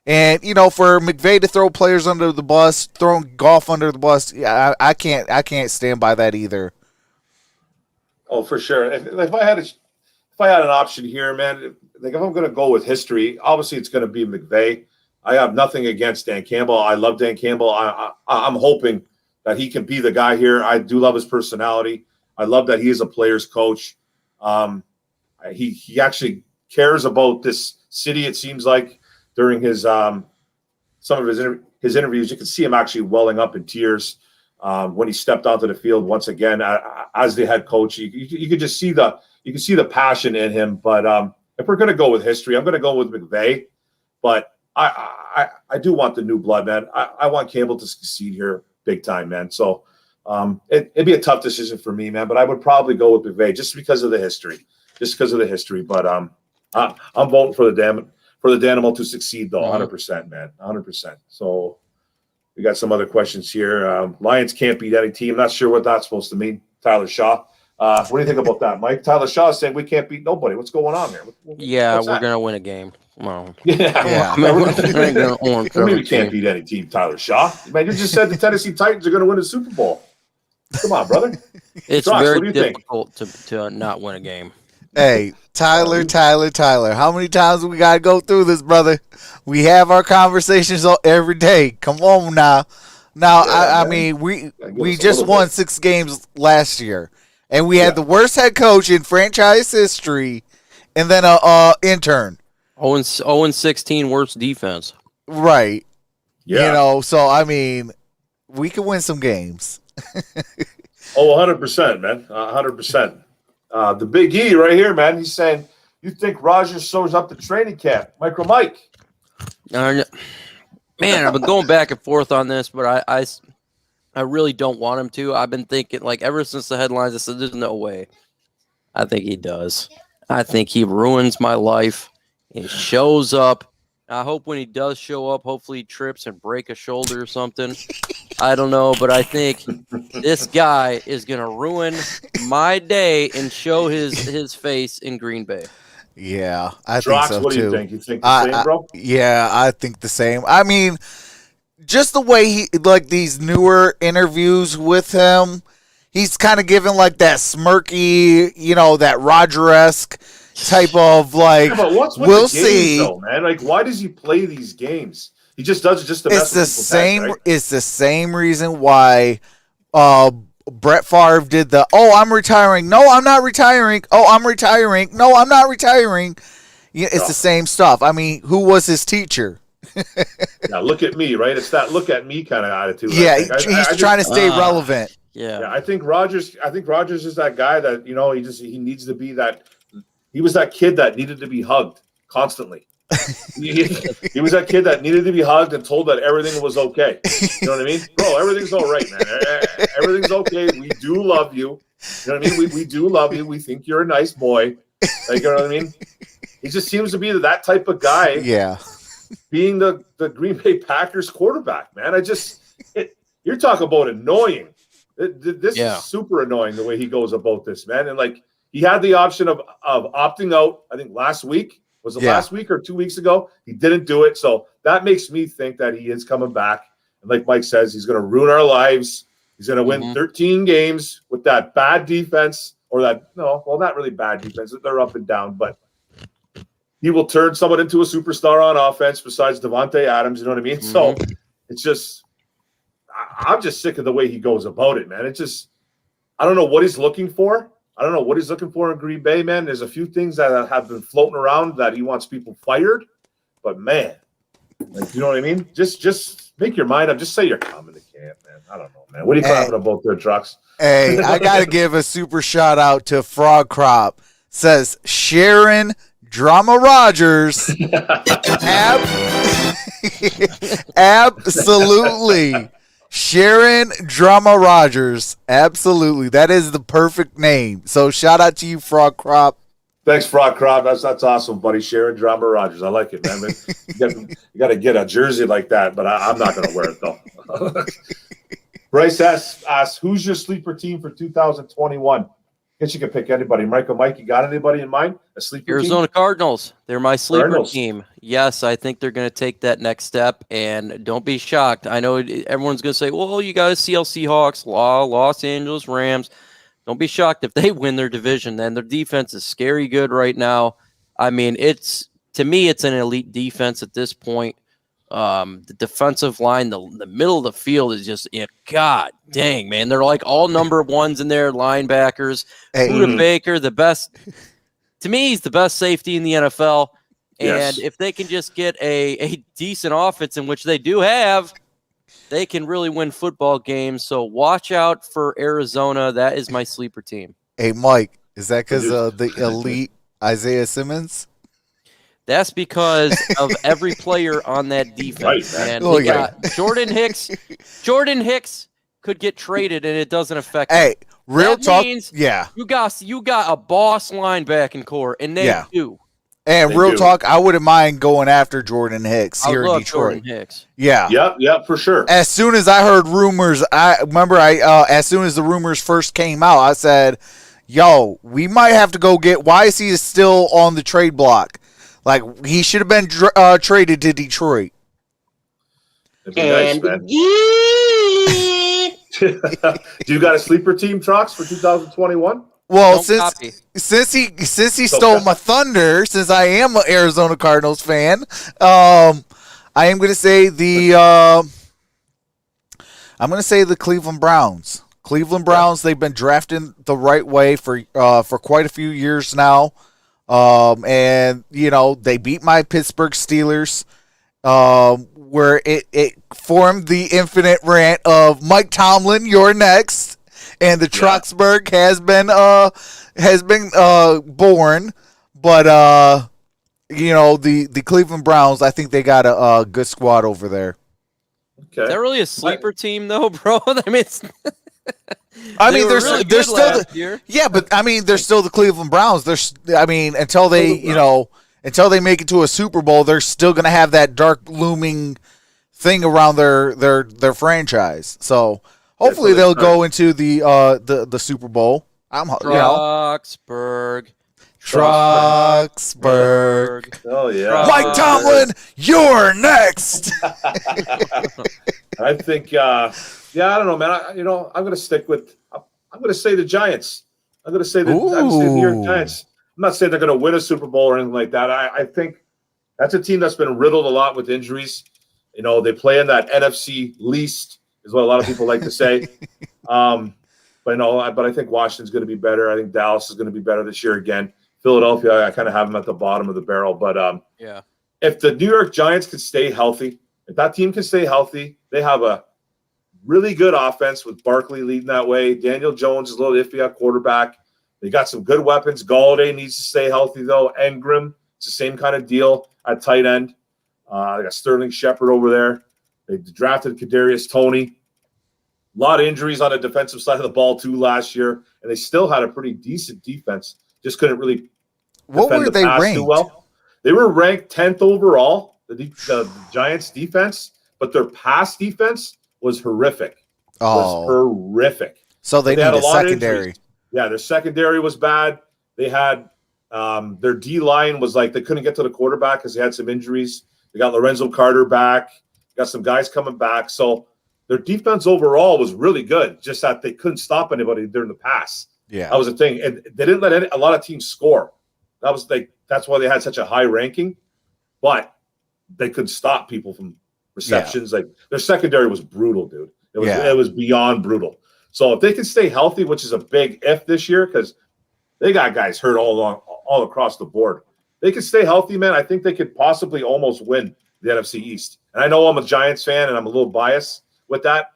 And, you know, for McVay to throw players under the bus, throwing Goff under the bus, yeah, I can't stand by that either. Oh, for sure. If I had an option here, man, like if I'm going to go with history, obviously it's going to be McVay. I have nothing against Dan Campbell. I love Dan Campbell. I'm hoping that he can be the guy here. I do love his personality. I love that he is a player's coach. He actually cares about this city, it seems like. During his some of his interviews, you could see him actually welling up in tears when he stepped onto the field once again as the head coach. You could just see the passion in him. But if we're going to go with history, I'm going to go with McVay. But I do want the new blood, man. I want Campbell to succeed here big time, man. So it'd be a tough decision for me, man. But I would probably go with McVay just because of the history. But I'm voting for the Danimal to succeed, though, 100%, man, 100%. So we got some other questions here. Lions can't beat any team. Not sure what that's supposed to mean. Tyler Shaw. What do you think about that, Mike? Tyler Shaw is saying we can't beat nobody. What's going on here? We're going to win a game. Well, yeah. We can't beat any team, Tyler Shaw. Man, you just said the Tennessee Titans are going to win the Super Bowl. Come on, brother. It's very difficult to not win a game. Hey, Tyler. How many times we got to go through this, brother? We have our conversations every day. Come on now. I mean, we just won 6 games last year, and we had the worst head coach in franchise history, and then a intern. 0-16 worst defense. Right. Yeah. You know, so, I mean, we can win some games. 100%, man. 100%. The Big E right here, man. He's saying, you think Rodgers shows up to training camp? Micro Mike. Man, I've been going back and forth on this, but I really don't want him to. I've been thinking, like, ever since the headlines, I said, there's no way. I think he does. I think he ruins my life. He shows up. I hope when he does show up, hopefully he trips and break a shoulder or something. I don't know, but I think this guy is going to ruin my day and show his face in Green Bay. Yeah, I think so, what too. Do you think? You think the same, bro? Yeah, I think the same. I mean, just the way he, like, these newer interviews with him, he's kind of giving, like, that smirky, you know, that Roger-esque type of, like, but what's with we'll the games, see. Though, man? Like, why does he play these games? He just does it just to mess with people back, right? It's the same reason why Brett Favre did the, I'm retiring. No, I'm not retiring. Oh, I'm retiring. No, I'm not retiring. Yeah, it's the same stuff. I mean, who was his teacher? Now look at me, right? It's that look at me kind of attitude. Yeah, he's trying to stay relevant. Yeah, I think Rodgers is that guy that, you know, he needs to be that. he was that kid that needed to be hugged constantly. He was that kid that needed to be hugged and told that everything was okay. You know what I mean? Bro, everything's all right, man. Everything's okay. We do love you. You know what I mean? We do love you. We think you're a nice boy. Like, you know what I mean? He just seems to be that type of guy. Yeah. Being the Green Bay Packers quarterback, man. You're talking about annoying. This is super annoying the way he goes about this, man. And like, he had the option of opting out, I think last week. Was it last week or 2 weeks ago? He didn't do it. So that makes me think that he is coming back. And like Mike says, he's going to ruin our lives. He's going to win 13 games with that bad defense not really bad defense. They're up and down, but he will turn someone into a superstar on offense besides Devontae Adams. You know what I mean? So it's just, I'm just sick of the way he goes about it, man. It's just, I don't know what he's looking for. I don't know what he's looking for in Green Bay, man. There's a few things that have been floating around that he wants people fired. But, man, like, you know what I mean? Just make your mind up. Just say you're coming to camp, man. I don't know, man. What are you clapping about there, Trucks? Hey, I got to give a super shout out to Frog Crop. Says Sharon Drama Rogers. Absolutely. Sharon Drama Rogers. Absolutely. That is the perfect name. So shout out to you, Frog Crop. Thanks, Frog Crop. That's awesome, buddy. Sharon Drama Rogers. I like it, man. You got to get a jersey like that, but I'm not going to wear it, though. Bryce asks, who's your sleeper team for 2021? Guess you can pick anybody. Mike, you got anybody in mind? A sleeper Arizona team? Cardinals. They're my sleeper Cardinals. team. Yes, I think they're going to take that next step. And don't be shocked. I know everyone's going to say, well, you got Seattle Seahawks, Los Angeles Rams. Don't be shocked if they win their division. Then their defense is scary good right now. I mean, to me, it's an elite defense at this point. The defensive line, the middle of the field is just, God dang, man. They're like all number ones in there, linebackers. Buda Baker, the best. To me, he's the best safety in the NFL. And if they can just get a decent offense, in which they do have, they can really win football games. So watch out for Arizona. That is my sleeper team. Hey, Mike, is that because of the elite Isaiah Simmons? That's because of every player on that defense, man. They got Jordan Hicks. Jordan Hicks could get traded, and it doesn't affect him. Hey, real talk. Means Yeah. You got a boss linebacking core, and they do. And They real do. talk, I wouldn't mind going after Jordan Hicks here in Detroit. Jordan Hicks. Yeah. Yep, for sure. As soon as I heard rumors, as soon as the rumors first came out, I said, yo, we might have to go get, why is he still on the trade block? Like, he should have been traded to Detroit. It'd be nice, man. Do you got a sleeper team, Trox, for 2021? Well, Don't since he stole my thunder, since I am an Arizona Cardinals fan, I am going to say the Cleveland Browns. Cleveland Browns, they've been drafting the right way for quite a few years now. And they beat my Pittsburgh Steelers, where it formed the infinite rant of Mike Tomlin, you're next, and the Troxburg has been born. But the Cleveland Browns, I think they got a good squad over there. Okay. Is that really a sleeper team, though, bro? I mean, they're really still but I mean, they're still the Cleveland Browns. Until they make it to a Super Bowl, they're still going to have that dark looming thing around their franchise. So hopefully they'll go into the Super Bowl. Troxburg. Oh yeah, Mike Tomlin, you're next. I think. I don't know, man. I'm going to stick with. I'm going to say the Giants. I'm going to say the New York Giants. I'm not saying they're going to win a Super Bowl or anything like that. I think that's a team that's been riddled a lot with injuries. They play in that NFC least, is what a lot of people like to say. But I think Washington's going to be better. I think Dallas is going to be better this year again. Philadelphia, I kind of have them at the bottom of the barrel. But if the New York Giants can stay healthy, if that team can stay healthy, they have a really good offense with Barkley leading that way. Daniel Jones is a little iffy at quarterback. They got some good weapons. Galladay needs to stay healthy, though. Engram, it's the same kind of deal at tight end. They got Sterling Shepard over there. They drafted Kadarius Toney. A lot of injuries on the defensive side of the ball, too, last year. And they still had a pretty decent defense. Just couldn't really defend the pass too well. They were ranked 10th overall, the Giants' defense, but their pass defense was horrific. So they need had a secondary. Yeah, their secondary was bad. They had their D-line was like they couldn't get to the quarterback because they had some injuries. They got Lorenzo Carter back. Got some guys coming back. So their defense overall was really good, just that they couldn't stop anybody during the pass. Yeah. That was the thing. And they didn't let a lot of teams score. That's why they had such a high ranking. But they could stop people from receptions. Like their secondary was brutal, dude. It was beyond brutal. So if they can stay healthy, which is a big if this year, because they got guys hurt all across the board. They can stay healthy, man. I think they could possibly almost win the NFC East. And I know I'm a Giants fan and I'm a little biased with that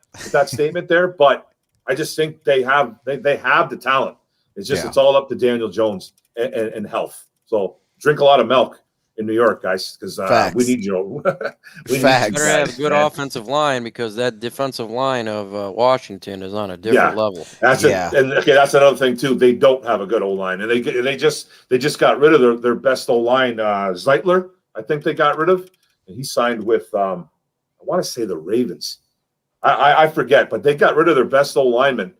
statement there, but I just think they have the talent. It's just it's all up to Daniel Jones and health. So drink a lot of milk in New York, guys, because we need you. Better have a good offensive line because that defensive line of Washington is on a different level. That's and that's another thing too. They don't have a good O-line, and they just got rid of their best O-line, Zeitler. I think they got rid of, and he signed with I want to say the Ravens. I forget, but they got rid of their best O-lineman.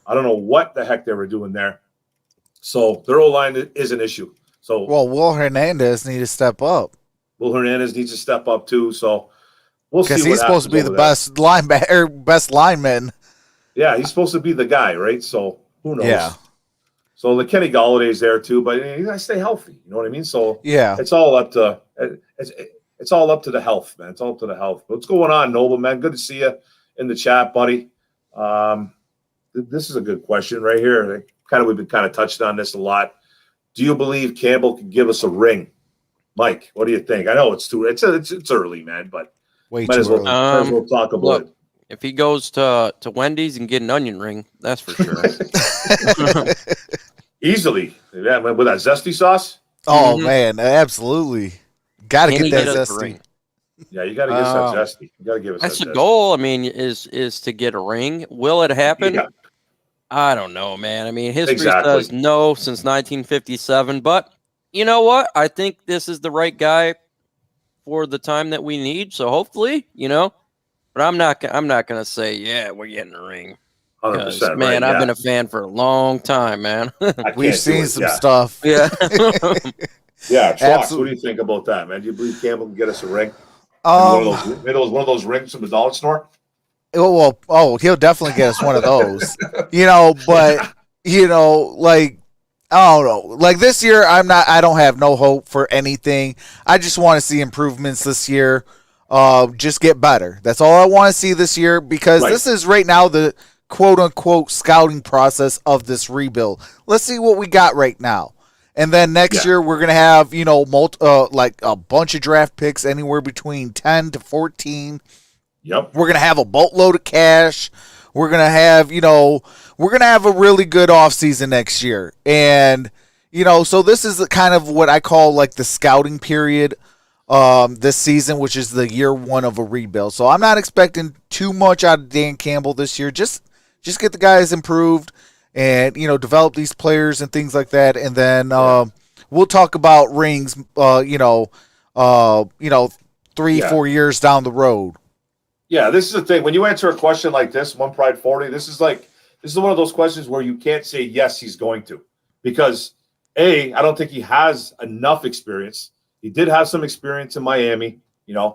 I don't know what the heck they were doing there. So their O-line is an issue. So Will Hernandez needs to step up. Will Hernandez needs to step up too. So we'll see. Because he's supposed to be the best lineman. Yeah, he's supposed to be the guy, right? So who knows? Yeah. So the Kenny Galladay's there too, but you gotta stay healthy. You know what I mean? So it's all up to it's all up to the health, man. It's all up to the health. What's going on, Noble, man? Good to see you in the chat, buddy. This is a good question right here. We've been kind of touched on this a lot. Do you believe Campbell can give us a ring? Mike, what do you think? I know it's early, man, but might as well talk about it. If he goes to Wendy's and get an onion ring, that's for sure. Easily. Yeah, with that zesty sauce? Oh, man, absolutely. Got to get that zesty. Ring? Yeah, you got to give us that zesty. You got to give us that's that the goal. I mean, is to get a ring. Will it happen? Yeah. I don't know, man. I mean, history says no since 1957, but you know what? I think this is the right guy for the time that we need. So hopefully, but I'm not going to say, we're getting a ring. 100%, man, I've been a fan for a long time, man. We've seen some stuff. Yeah. Yeah, Trox, what do you think about that, man? Do you believe Campbell can get us a ring? One of those rings from the dollar store? Well, he'll definitely get us one of those. But like I don't know. Like this year, I don't have no hope for anything. I just want to see improvements this year. Just get better. That's all I want to see this year because this is right now the quote unquote scouting process of this rebuild. Let's see what we got right now. And then next year we're gonna have like a bunch of draft picks anywhere between 10 to 14. Yep. We're gonna have a boatload of cash. We're gonna have a really good offseason next year. And so this is kind of what I call like the scouting period this season, which is the year one of a rebuild. So I'm not expecting too much out of Dan Campbell this year. Just get the guys improved and develop these players and things like that. And then we'll talk about rings 3-4 years down the road. Yeah, this is the thing. When you answer a question like this, One Pride 40, this is one of those questions where you can't say yes, he's going to, because I don't think he has enough experience. He did have some experience in Miami. I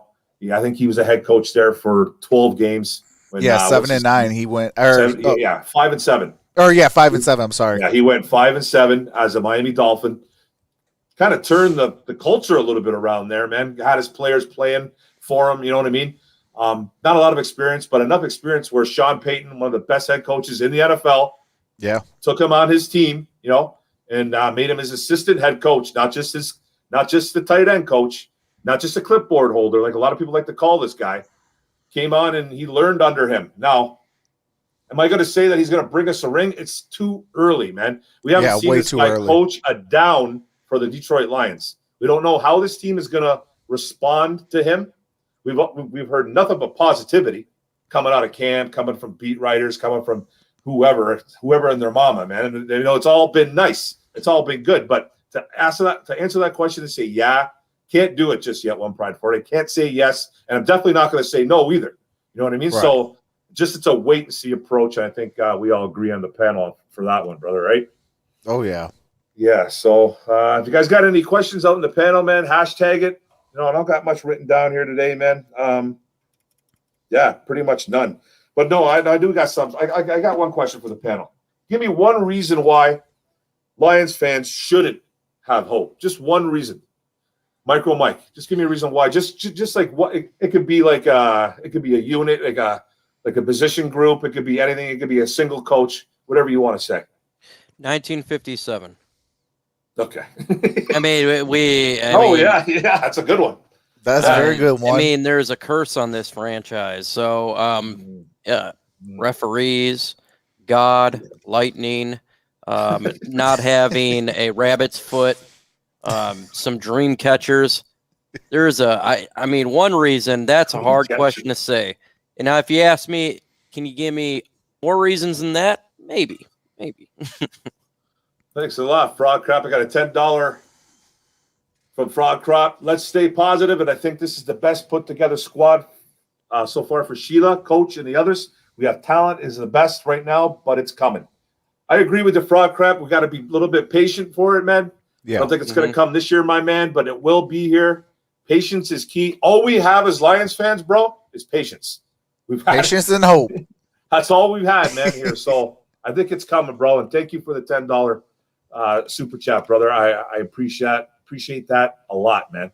think he was a head coach there for 12 games. 7-9. He went 5-7. Or 5-7. I'm sorry. Yeah, he went 5-7 as a Miami Dolphin. Kind of turned the culture a little bit around there, man. Had his players playing for him. You know what I mean? Not a lot of experience, but enough experience where Sean Payton, one of the best head coaches in the NFL, took him on his team, and made him his assistant head coach, not just the tight end coach, not just a clipboard holder, like a lot of people like to call this guy. Came on and he learned under him. Now, Am I going to say that he's going to bring us a ring? It's too early, man. We haven't seen way this too guy early. coach a down for the Detroit Lions. We don't know how this team is going to respond to him. We've heard nothing but positivity coming out of camp, coming from beat writers, coming from whoever and their mama, man. And, it's all been nice. It's all been good. But to answer that question and say, yeah, can't do it just yet, One Pride 40. Can't say yes. And I'm definitely not going to say no either. You know what I mean? Right. So just it's a wait and see approach. And I think we all agree on the panel for that one, brother, right? Oh, yeah. Yeah. So if you guys got any questions out in the panel, man, hashtag it. I don't got much written down here today, man. Yeah, pretty much none. But no, I do got some. I got one question for the panel. Give me one reason why Lions fans shouldn't have hope. Just one reason. Micro Mike, just give me a reason why. Just like what it could be like. It could be a unit, like a position group. It could be anything. It could be a single coach. Whatever you want to say. 1957. Okay. I mean, yeah, that's a good one. That's a very good one. I mean, there's a curse on this franchise. So, referees, God, lightning, not having a rabbit's foot, some dream catchers. There's one reason. That's a hard question to say. And now, if you ask me, can you give me more reasons than that? Maybe. Thanks a lot, Frog Crop. I got a $10 from Frog Crop. Let's stay positive, and I think this is the best put together squad so far for Sheila, Coach, and the others. We have talent is the best right now, but it's coming. I agree with the Frog Crop. We got to be a little bit patient for it, man. Yeah. I don't think it's going to come this year, my man, but it will be here. Patience is key. All we have as Lions fans, bro, is patience. Patience and hope. That's all we've had, man, here. So I think it's coming, bro. And thank you for the $10 super chat, brother. I appreciate that a lot, man.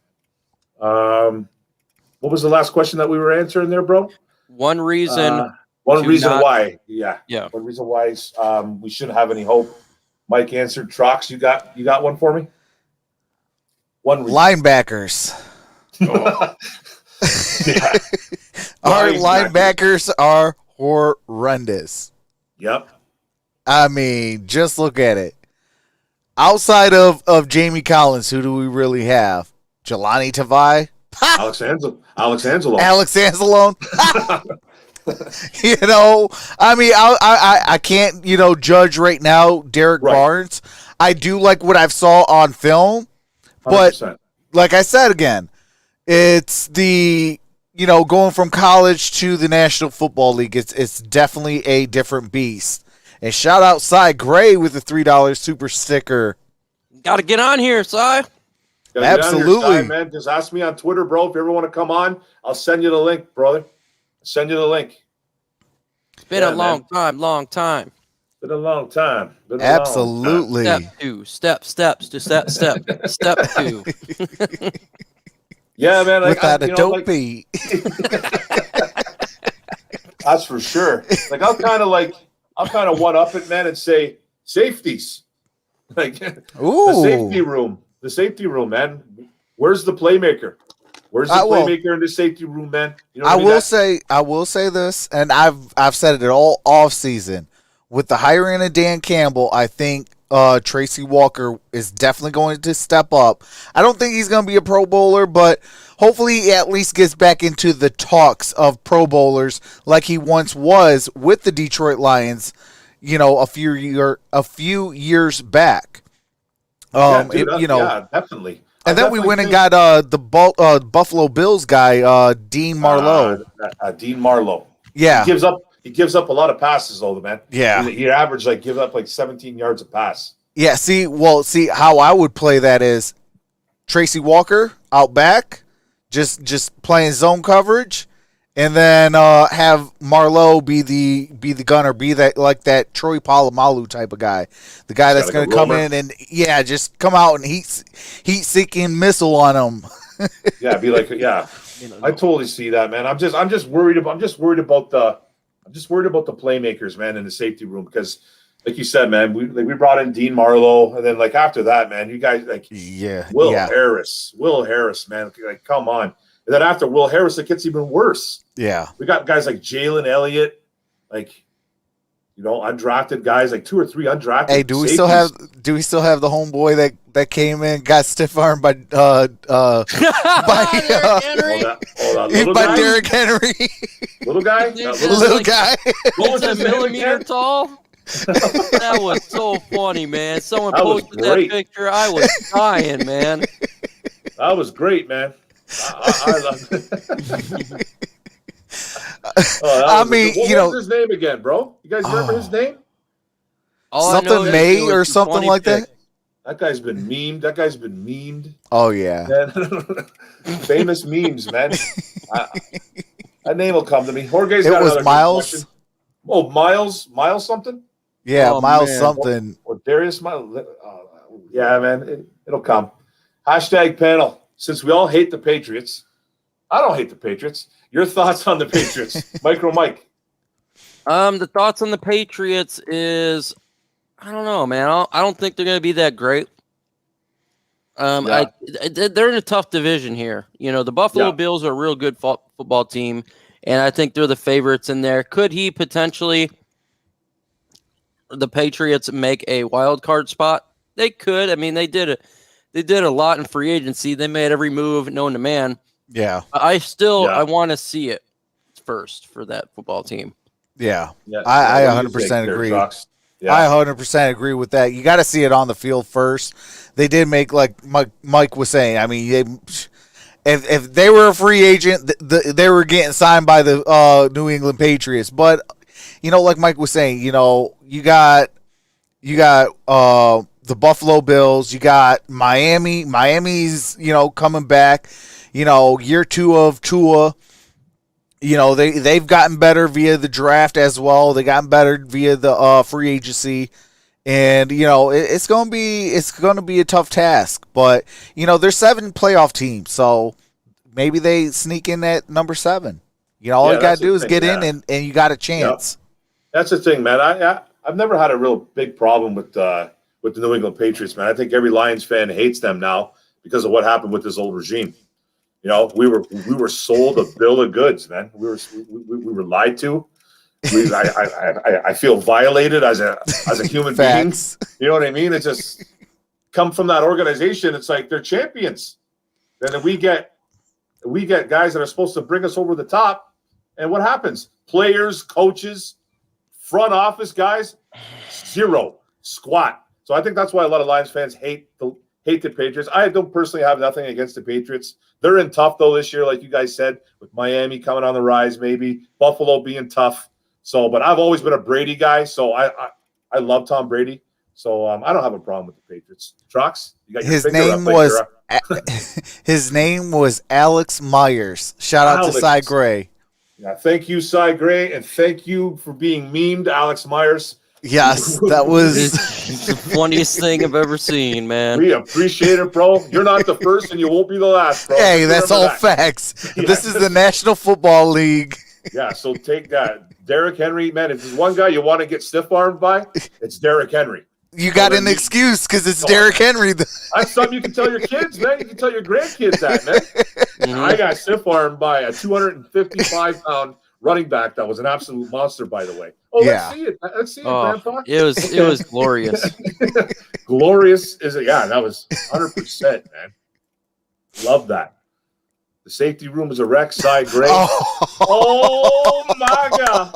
What was the last question that we were answering there, bro? One reason. Why. Yeah. Yeah. One reason why we shouldn't have any hope. Mike answered. Trox, you got one for me? One reason. Linebackers. Yeah. Our linebackers are horrendous. Yep. I mean, just look at it. Outside of Jamie Collins, who do we really have? Jelani Tavai? Alex Anzalone. Alex Anzalone? I mean, I can't, judge right now Derek Barnes. I do like what I've saw on film, but 100%. Like I said again, it's the, going from college to the National Football League. It's definitely a different beast. And shout out Cy Gray with the $3 super sticker. Got to get on here, Cy. Absolutely. Here, man. Just ask me on Twitter, bro. If you ever want to come on, I'll send you the link, brother. I'll send you the link. It's been a long time. Been a long time. Absolutely. Step two. Steps to step two. Yeah, man. Without a dope beat. That's for sure. I'll kind of one up it, man, and say safeties. The safety room, man. Where's the playmaker? Where's the playmaker in the safety room, man? I will say this, and I've said it all off season. With the hiring of Dan Campbell, I think Tracy Walker is definitely going to step up. I don't think he's going to be a Pro Bowler, but hopefully he at least gets back into the talks of Pro Bowlers like he once was with the Detroit Lions, a few years back. Definitely. And then we went and got the Buffalo Bills guy, Dean Marlowe. Dean Marlowe. Yeah. He gives up a lot of passes, though, man. Yeah. He averaged give up 17 yards a pass. Yeah. See how I would play that is Tracy Walker out back, just playing zone coverage, and then have Marlowe be the gunner, be that Troy Polamalu type of guy, the guy that's going to come in and just come out and heat-seeking missile on him. Yeah, be like, yeah. I totally see that, man. I'm just worried about the playmakers, man, in the safety room because, like you said, man, we brought in Dean Marlowe, and then after that, man, you guys Will Harris, man, come on. And then after Will Harris, it gets even worse. Yeah, we got guys like Jalen Elliott, undrafted guys, like 2 or 3 undrafted. Hey, do we safeties. still have the homeboy that came in, got stiff armed by Derrick Henry. Hold on. Little by guy? Derrick Henry? Little guy? Dude, That that's Little like- guy. What was It's a his name millimeter again? tall. That was so funny, man. Someone That was posted that great. picture. I was dying, man. That was great, man. I love it. I mean, what was his name again, bro? You guys remember his name? All I know Something is May it was or the something 20 like pick. that. That guy's been memed. Oh yeah. Man. Famous memes, man. That name will come to me. Jorge's It got was another good Miles? question. Oh, Miles something? Yeah, Oh, Miles man. something. Or Darius Miles? Yeah, man. It'll come. Hashtag panel. Since we all hate the Patriots, I don't hate the Patriots. Your thoughts on the Patriots, Micro Mike? The thoughts on the Patriots is, I don't know, man. I don't think they're going to be that great. Yeah. They're in a tough division here. The Buffalo Yeah. Bills are a real good football team, and I think they're the favorites in there. Could he potentially, the Patriots, make a wild card spot? They could. I mean, they did a lot in free agency. They made every move known to man. Yeah. I Yeah. want to see it first for that football team. Yeah. Yeah, I what do you 100% think there, agree. Trucks? Yeah. I 100% agree with that. You got to see it on the field first. They did make, like Mike was saying, I mean, if they were a free agent, they were getting signed by the New England Patriots. But, like Mike was saying, you got the Buffalo Bills, you got Miami. Miami's, coming back, year 2 of Tua. They've gotten better via the draft as well. They gotten better via the free agency, and it's gonna be a tough task. But there's 7 playoff teams, so maybe they sneak in at number 7. All you gotta that's the do is thing, get yeah. in, and you got a chance. That's the thing, man. I've never had a real big problem with the New England Patriots, man. I think every Lions fan hates them now because of what happened with this old regime. We were sold a bill of goods, man. We were lied to. I feel violated as a human being. Facts. You know what I mean? It's just come from that organization. It's like they're champions. Then we get guys that are supposed to bring us over the top, and what happens? Players, coaches, front office guys, zero squat. So I think that's why a lot of Lions fans hate the Patriots. I don't personally have nothing against the Patriots. They're in tough though this year, like you guys said, with Miami coming on the rise, maybe Buffalo being tough. So, but I've always been a Brady guy, so I love Tom Brady. So I don't have a problem with the Patriots. Trox, you got your His finger name up, was like his name was Alex Myers. Shout out to Alex. Cy Gray. yeah. Thank you, Cy Gray, and thank you for being memed, Alex Myers. Yes, that was. It's the funniest thing I've ever seen, man. We appreciate it, bro. You're not the first, and you won't be the last, bro. Hey, that's Remember all that. facts. Yeah. This is the National Football League. Yeah, so take that. Derrick Henry, man, if there's one guy you want to get stiff-armed by, it's Derrick Henry. You got an excuse because it's Derrick Henry. That's something you can tell your kids, man. You can tell your grandkids that, man. Mhm. I got stiff-armed by a 255-pound running back that was an absolute monster, by the way. Oh, Yeah. let's see it. Let's see it, Oh, Grandpa. it was glorious. Glorious is it? Yeah, that was 100%, man. Love that. The safety room is a wreck. Side Gray. Oh my God.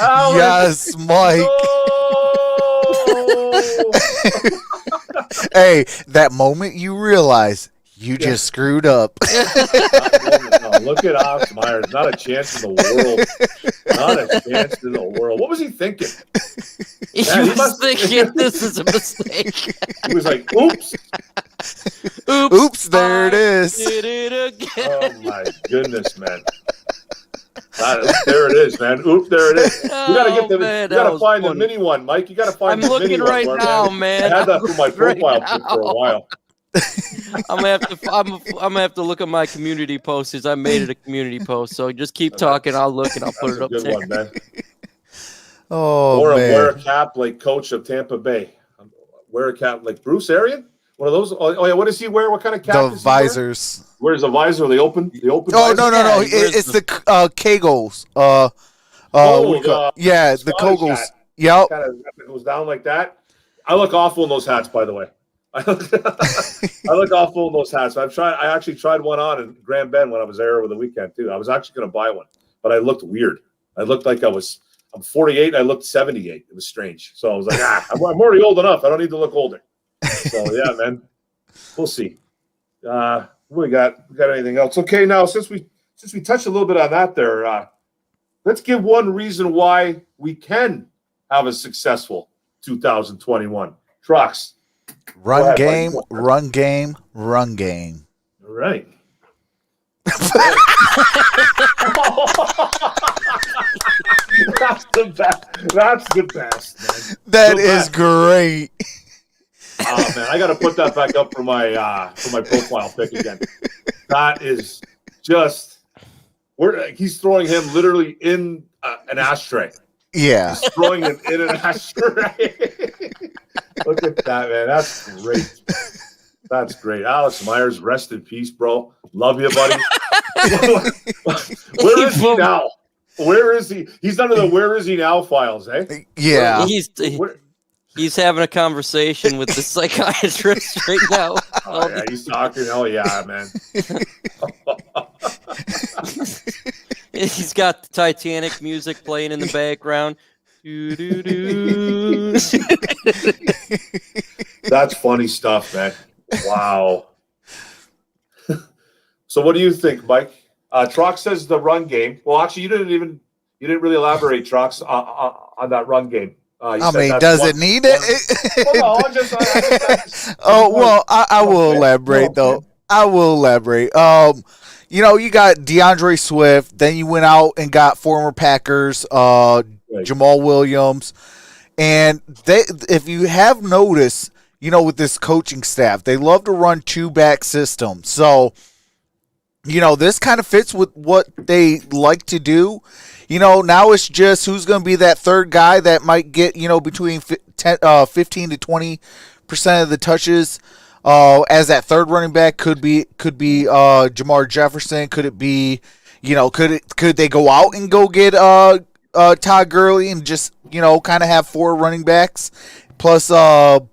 Alex, Yes, Mike. no. Hey, that moment you realize you just screwed up. No, look at Alex Myers. Not a chance in the world. Not a chance in the world. What was he thinking? He Yeah, he was must- thinking this is a mistake. He was like, oops. Oops, there it I is. did it again. Oh my goodness, man. There it is, man. Oop, there it is. You gotta get the. Oh, man, you that gotta was find the funny. mini one, Mike. You gotta find. I'm the looking mini one right where, now, man. I had that I'm for my looking right profile pic for a now. while. I'm gonna have to look at my community posts. Since I made it a community post, so just keep talking. I'll look and I'll put That's it a up good there. one, man. Oh, Or man. wear a cap like coach of Tampa Bay. Wear a cap like Bruce Arian. One of those. Oh yeah, what does he wear? What kind of cap? The does he wear? visors. Where's the visor? The open. The open. Oh, visor? no. Yeah, he wears It's the Kegels. The Scottish Kogels. hat. Yep. Kind of goes down like that. I look awful in those hats, by the way. I look awful in those hats. I actually tried one on in Grand Bend when I was there over the weekend too. I was actually going to buy one, but I looked weird. I looked like I'm 48. I looked 78. It was strange. So I was like, I'm already old enough. I don't need to look older. So yeah, man, we'll see. We got anything else? Okay, now since we touched a little bit on that there, let's give one reason why we can have a successful 2021. Trucks. Run game. All right. That's the best, man. That is great. Oh man, I got to put that back up for my profile pic again. That is just he's throwing him literally in an ashtray. Yeah, he's throwing him in an ashtray. Look at that, man. That's great. That's great. Alex Myers, rest in peace, bro. Love you, buddy. Where is he now? Where is he? He's under the "Where is he now" files, eh? Yeah. He's having a conversation with the psychiatrist right now. Oh, yeah, he's talking. Oh, yeah, man. He's got the Titanic music playing in the background. Doo-doo-doo. That's funny stuff, man. Wow. So what do you think, Mike? Trox says the run game. Well, actually, you didn't really elaborate, Trox, on that run game. Does it need it? Well, no, I will elaborate, though. I will elaborate. You got DeAndre Swift. Then you went out and got former Packers, Jamal Williams. And if you have noticed, with this coaching staff, they love to run two-back systems. So, this kind of fits with what they like to do. Now it's just who's going to be that third guy that might get, between 15 to 20% of the touches as that third running back. Could be Jamar Jefferson. Could it be, could they go out and go get Todd Gurley and just, kind of have four running backs plus Jason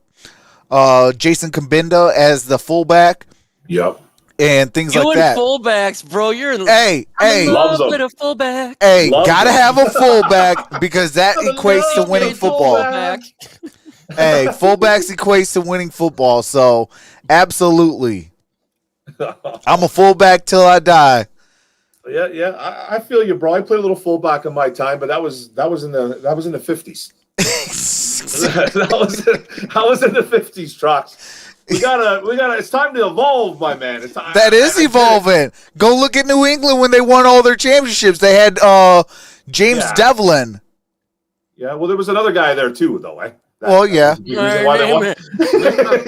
Kabinda as the fullback? Yep. And things like that. Fullbacks, bro. You're in love with a fullback. Hey, gotta have a fullback because that equates to winning football. Hey, fullbacks equates to winning football. So, absolutely, I'm a fullback till I die. Yeah. I feel you, bro. I played a little fullback in my time, but that was in the 50s. that was in the 50s, Trox. We gotta. It's time to evolve, my man. That is evolving. Go look at New England when they won all their championships. They had James Devlin. Yeah, well, there was another guy there too, though. Eh?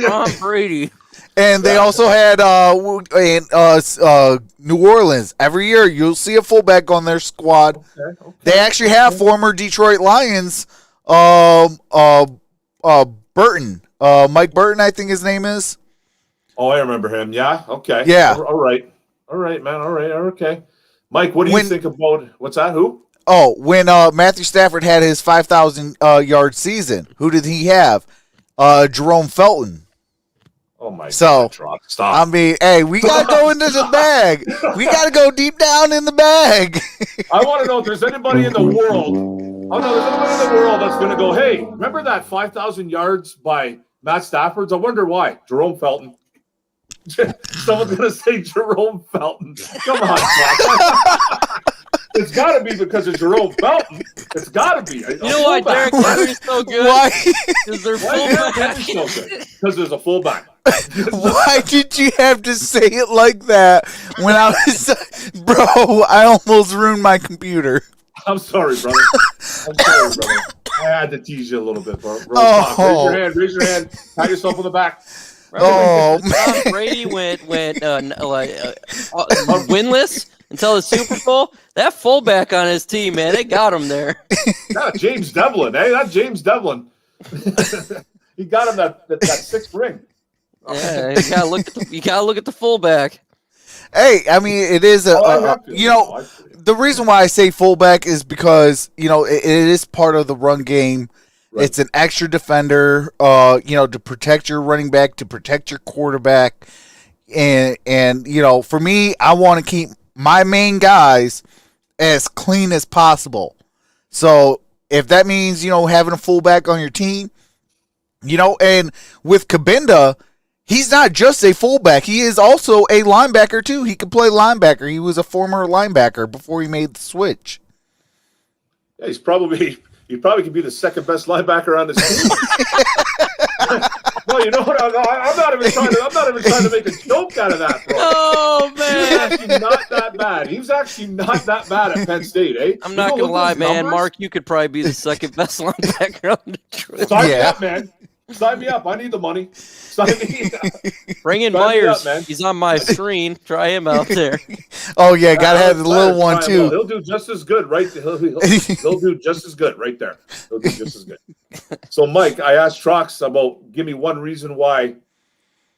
Tom Brady. And they also had New Orleans. Every year, you'll see a fullback on their squad. Okay. They actually have former Detroit Lions, Burton. Mike Burton, I think his name is. Oh, I remember him. Yeah. Okay. Yeah. All right, man. All right. Okay. Mike, what do you think about what's that? Who? Oh, when Matthew Stafford had his 5,000 yard season, who did he have? Jerome Felton. Oh my God! Stop. I mean, hey, we gotta go into the bag. We gotta go deep down in the bag. I want to know if there's anybody in the world. Oh no, there's anybody in the world that's going to go, hey, remember that 5,000 yards by Matt Stafford? I wonder why. Jerome Felton. Someone's going to say Jerome Felton. Come on, it's got to be because of Jerome Felton. It's got to be. You know why Derrick Henry's so good? Why? Because they're fullback. Because there's a fullback. Why did you have to say it like that when I was, bro? I almost ruined my computer. I'm sorry, brother. I had to tease you a little bit, bro. Raise your hand. Pat yourself on the back. Tom Brady went winless until the Super Bowl. That fullback on his team, man, they got him there. Yeah, James Devlin, That's James Devlin. He got him that sixth ring. Yeah, you gotta look at the fullback. Hey, I mean, it is the reason why I say fullback is because, you know, it is part of the run game. Right. It's an extra defender, you know, to protect your running back, to protect your quarterback. And you know, for me, I want to keep my main guys as clean as possible. So if that means, you know, having a fullback on your team, you know, and with Cabinda, he's not just a fullback. He is also a linebacker, too. He can play linebacker. He was a former linebacker before he made the switch. Yeah, he probably could be the second best linebacker on this team. No, you know what? I'm not even trying to make a joke out of that, bro. Oh, man. He was actually not that bad. He was actually not that bad at Penn State, eh? I'm not going to lie, man. Numbers? Mark, you could probably be the second best linebacker on Detroit. Sign me up, man. Sign me up. I need the money. Sign me up. Bring in Myers. Up, he's on my screen. Try him out there. Oh, yeah. Got to have the little one, too. He'll do just as good, right? He'll do just as good right there. He'll do just as good. So, Mike, I asked Trox about give me one reason why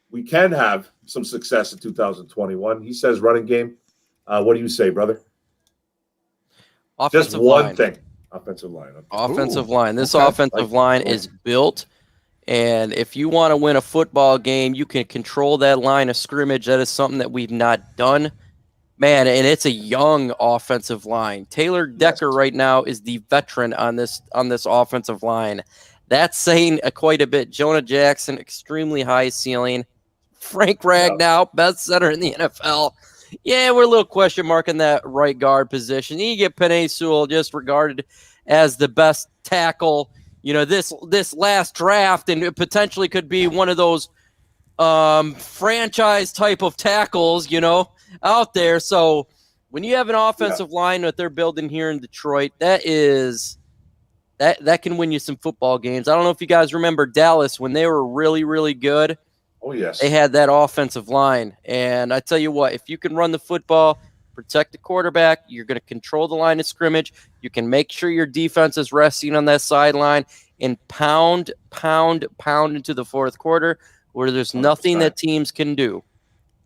we can have some success in 2021. He says running game. What do you say, brother? Offensive just one line. thing. Offensive line. Okay. Offensive line. This offensive line is built. And if you want to win a football game, you can control that line of scrimmage. That is something that we've not done. Man, and it's a young offensive line. Taylor Decker right now is the veteran on this offensive line. That's saying quite a bit. Jonah Jackson, extremely high ceiling. Frank Ragnow, best center in the NFL. Yeah, we're a little question mark in that right guard position. You get Penei Sewell, just regarded as the best tackle, you know, this last draft, and it potentially could be one of those franchise type of tackles, you know, out there. So when you have an offensive line that they're building here in Detroit, that can win you some football games. I don't know if you guys remember Dallas when they were really, really good. Oh, yes. They had that offensive line. And I tell you what, if you can run the football, protect the quarterback, you're going to control the line of scrimmage. You can make sure your defense is resting on that sideline and pound into the fourth quarter where there's nothing that teams can do.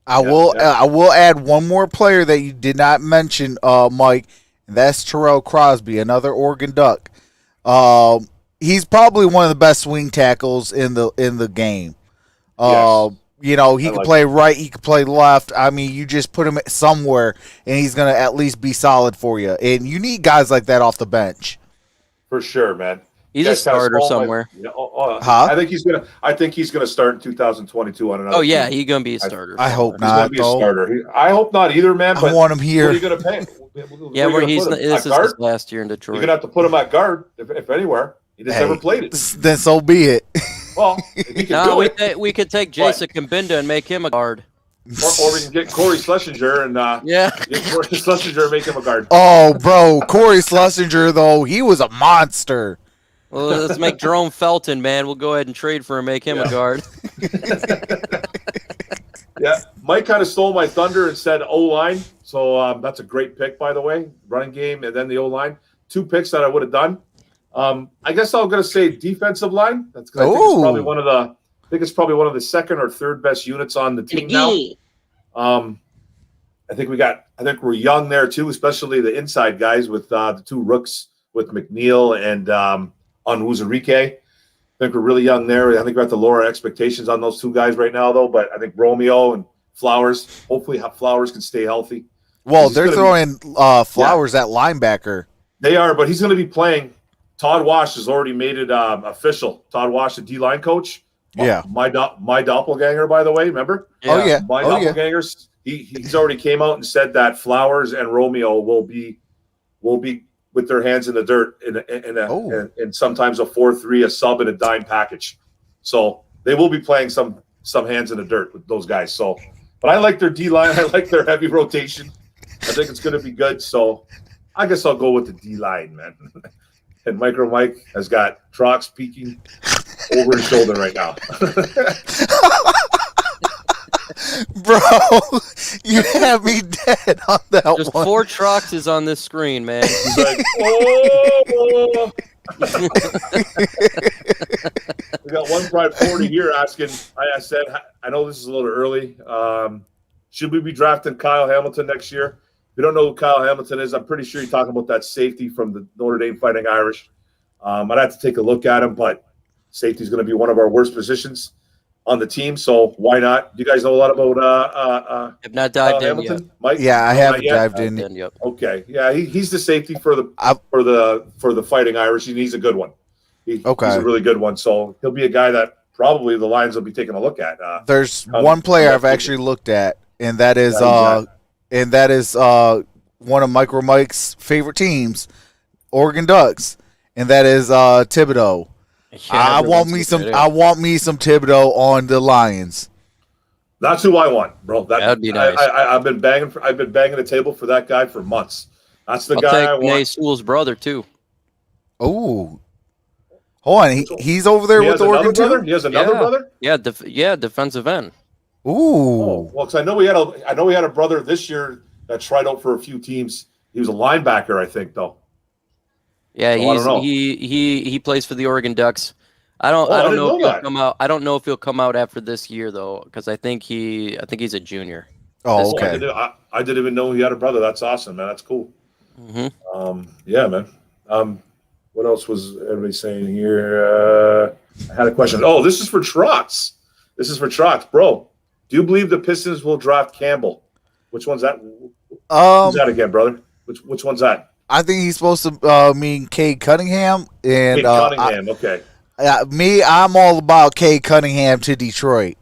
I will add one more player that you did not mention, Mike, and that's Terrell Crosby, another Oregon Duck. He's probably one of the best swing tackles in the game. You know, he can play right, he can play left. I mean, you just put him somewhere, and he's going to at least be solid for you. And you need guys like that off the bench. For sure, man. He's a starter somewhere. I think he's gonna start in 2022 on another. Oh yeah, team. he's gonna be a starter. I hope not. He's gonna be a starter. I hope not either, man. But I want him here. What are you gonna pay? Yeah, where he's this is his last year in Detroit. You're gonna have to put him at guard if anywhere. He just never played it. Then so be it. Well, he can we could take Jason Cabinda and make him a guard. Or we can get Corey Schlesinger and get Corey Schlesinger and make him a guard. Oh, bro, Corey Schlesinger though, he was a monster. Well, let's make Jerome Felton, man. We'll go ahead and trade for him, make him a guard. Yeah, Mike kind of stole my thunder and said O-line. So that's a great pick, by the way. Running game and then the O-line. 2 picks that I would have done. I guess I'm going to say defensive line. That's because I think it's probably one of the second or third best units on the team now. I think we're young there too, especially the inside guys with the 2 rooks with McNeil and Onwuzurike. I think we're really young there. I think we have to lower our expectations on those 2 guys right now, though. But I think Romeo and Flowers, hopefully Flowers can stay healthy. Well, they're throwing Flowers at linebacker. They are, but he's going to be playing. Todd Wash has already made it official. Todd Wash, the D-line coach. Yeah. My doppelganger, by the way, remember? Yeah. Oh, yeah. My doppelgangers. Yeah. He's already came out and said that Flowers and Romeo will be with their hands in the dirt in sometimes a 4-3, a sub, and a dime package. So they will be playing some hands in the dirt with those guys. So, but I like their D-line. I like their heavy rotation. I think it's going to be good. So I guess I'll go with the D-line, man. And Micro Mike has got Trox peeking over his shoulder right now. Bro, you have me dead on that one. There's 4 Troxes on this screen, man. He's like, oh. We got one Pride 40 here asking, I said, I know this is a little early. Should we be drafting Kyle Hamilton next year? If you don't know who Kyle Hamilton is, I'm pretty sure you're talking about that safety from the Notre Dame Fighting Irish. I'd have to take a look at him, but safety is going to be one of our worst positions on the team, so why not? Do you guys know a lot about Have not dived in Hamilton, yet. Mike? Yeah, I No, haven't not yet? dived in. Yep. Okay, yeah, he's the safety for the Fighting Irish, and he's a good one. He's Okay. a really good one. So he'll be a guy that probably the Lions will be taking a look at. There's one player I've actually looked at, and that is one of Micro Mike's favorite teams, Oregon Ducks, and that is Thibodeau. Yeah, I want me some Thibodeau on the Lions. That's who I want, bro. That'd be nice. I've been banging the table for that guy for months. That's the I'll guy I take Nate want. Sewell's brother too. Oh, hold on, he's over there He with has another Oregon brother? too. He has another brother? Yeah, defensive end. Ooh, Oh, well, because I know we had a brother this year that tried out for a few teams. He was a linebacker, I think, though. Yeah, Oh, I don't know. he plays for the Oregon Ducks. I don't didn't know if know he'll that. come out. I don't know if he'll come out after this year though, because I think he's a junior. oh, Oh, okay. I didn't even know he had a brother. That's awesome, man. That's cool. Mm-hmm. Yeah, man. What else was everybody saying here? I had a question. Oh, this is for Trots. Bro. Do you believe the Pistons will draft Campbell? Which one's that? Who's that again, brother? Which one's that? I think he's supposed to mean Cade Cunningham, and Cade Cunningham. Okay. I'm all about Cade Cunningham to Detroit.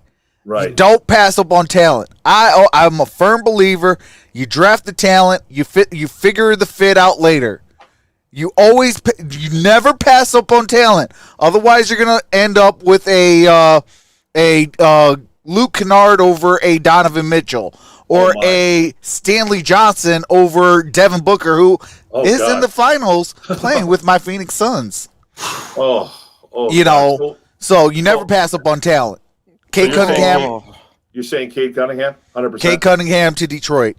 Right. Don't pass up on talent. I'm a firm believer. You draft the talent, you figure the fit out later. You never pass up on talent. Otherwise, you're gonna end up with a Luke Kennard over a Donovan Mitchell, or a Stanley Johnson over Devin Booker, who is in the finals playing with my Phoenix Suns. So you never pass up on talent. Cade Cunningham. You're saying Cade Cunningham? 100%. Cade Cunningham to Detroit.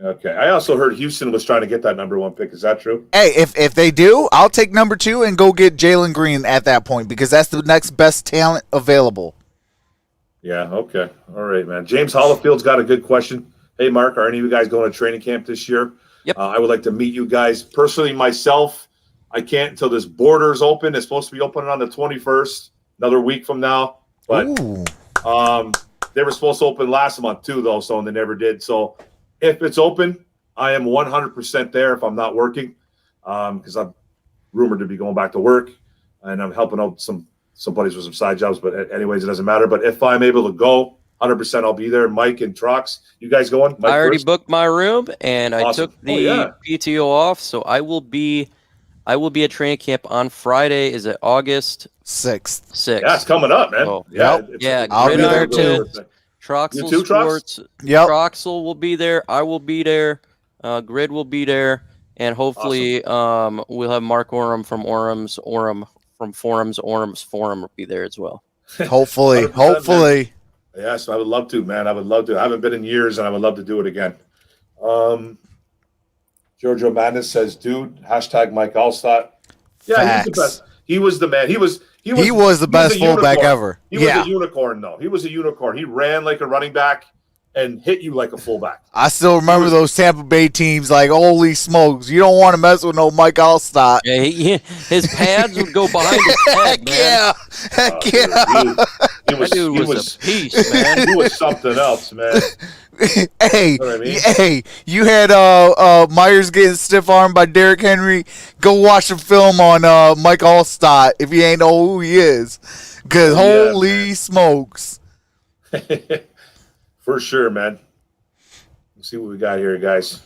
Okay. I also heard Houston was trying to get that number 1 pick. Is that true? Hey, if they do, I'll take number 2 and go get Jalen Green at that point, because that's the next best talent available. Yeah, okay. All right, man. James Hollifield's got a good question. Hey, Mark, are any of you guys going to training camp this year? Yep. I would like to meet you guys. Personally, myself, I can't until this border's open. It's supposed to be opening on the 21st, another week from now. But they were supposed to open last month too, though, so they never did. So if it's open, I am 100% there if I'm not working, because I'm rumored to be going back to work, and I'm helping out some buddies with some side jobs. But anyways, it doesn't matter. But if I'm able to go, 100% I'll be there. Mike and Trox, you guys going? Mike I already first? booked my room, and I Awesome. took the PTO off, so I will be at training camp on Friday. Is it August 6th? Yeah, it's coming up, man. Oh, Yep. I'll be there too. Troxel You too, Trox? Sports. Yep. Troxel will be there. I will be there. Grid will be there, and hopefully, we'll have Mark Orem from Orum's Forum will be there as well. Hopefully. 100%, Yes, I would love to, man. I would love to. I haven't been in years, and I would love to do it again. Giorgio Madness says, "Dude, hashtag Mike Allstott." Yeah, he's the best. He was the man. He was the best fullback ever. He was a unicorn, though. He was a unicorn. He ran like a running back and hit you like a fullback. I still remember those Tampa Bay teams. Like, holy smokes, you don't want to mess with no Mike Allstott. Yeah, his pads would go behind his head, man. Heck yeah. He was a piece, man. He was something else, man. Hey, You know what I mean? hey, you had Myers getting stiff armed by Derrick Henry. Go watch the film on Mike Allstott if you ain't know who he is. Because holy smokes. For sure, man. Let's see what we got here, guys.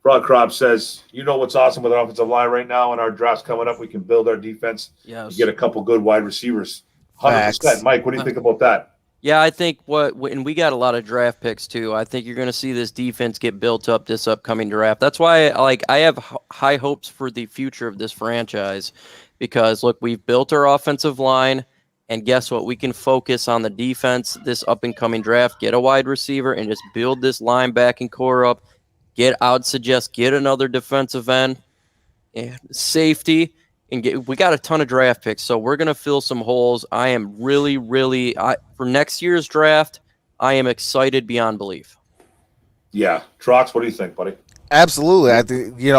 Frog Crop says, you know what's awesome with our offensive line right now, and our drafts coming up, we can build our defense and get a couple good wide receivers. 100%. Mike, what do you think about that? Yeah, I think and we got a lot of draft picks too. I think you're going to see this defense get built up this upcoming draft. That's why I have high hopes for the future of this franchise, because look, we've built our offensive line, and guess what? We can focus on the defense this up and coming draft, get a wide receiver, and just build this linebacking core up. Get another defensive end and safety. And we got a ton of draft picks, so we're going to fill some holes. I am really, for next year's draft, I am excited beyond belief. Yeah, Trox, what do you think, buddy? Absolutely. I think you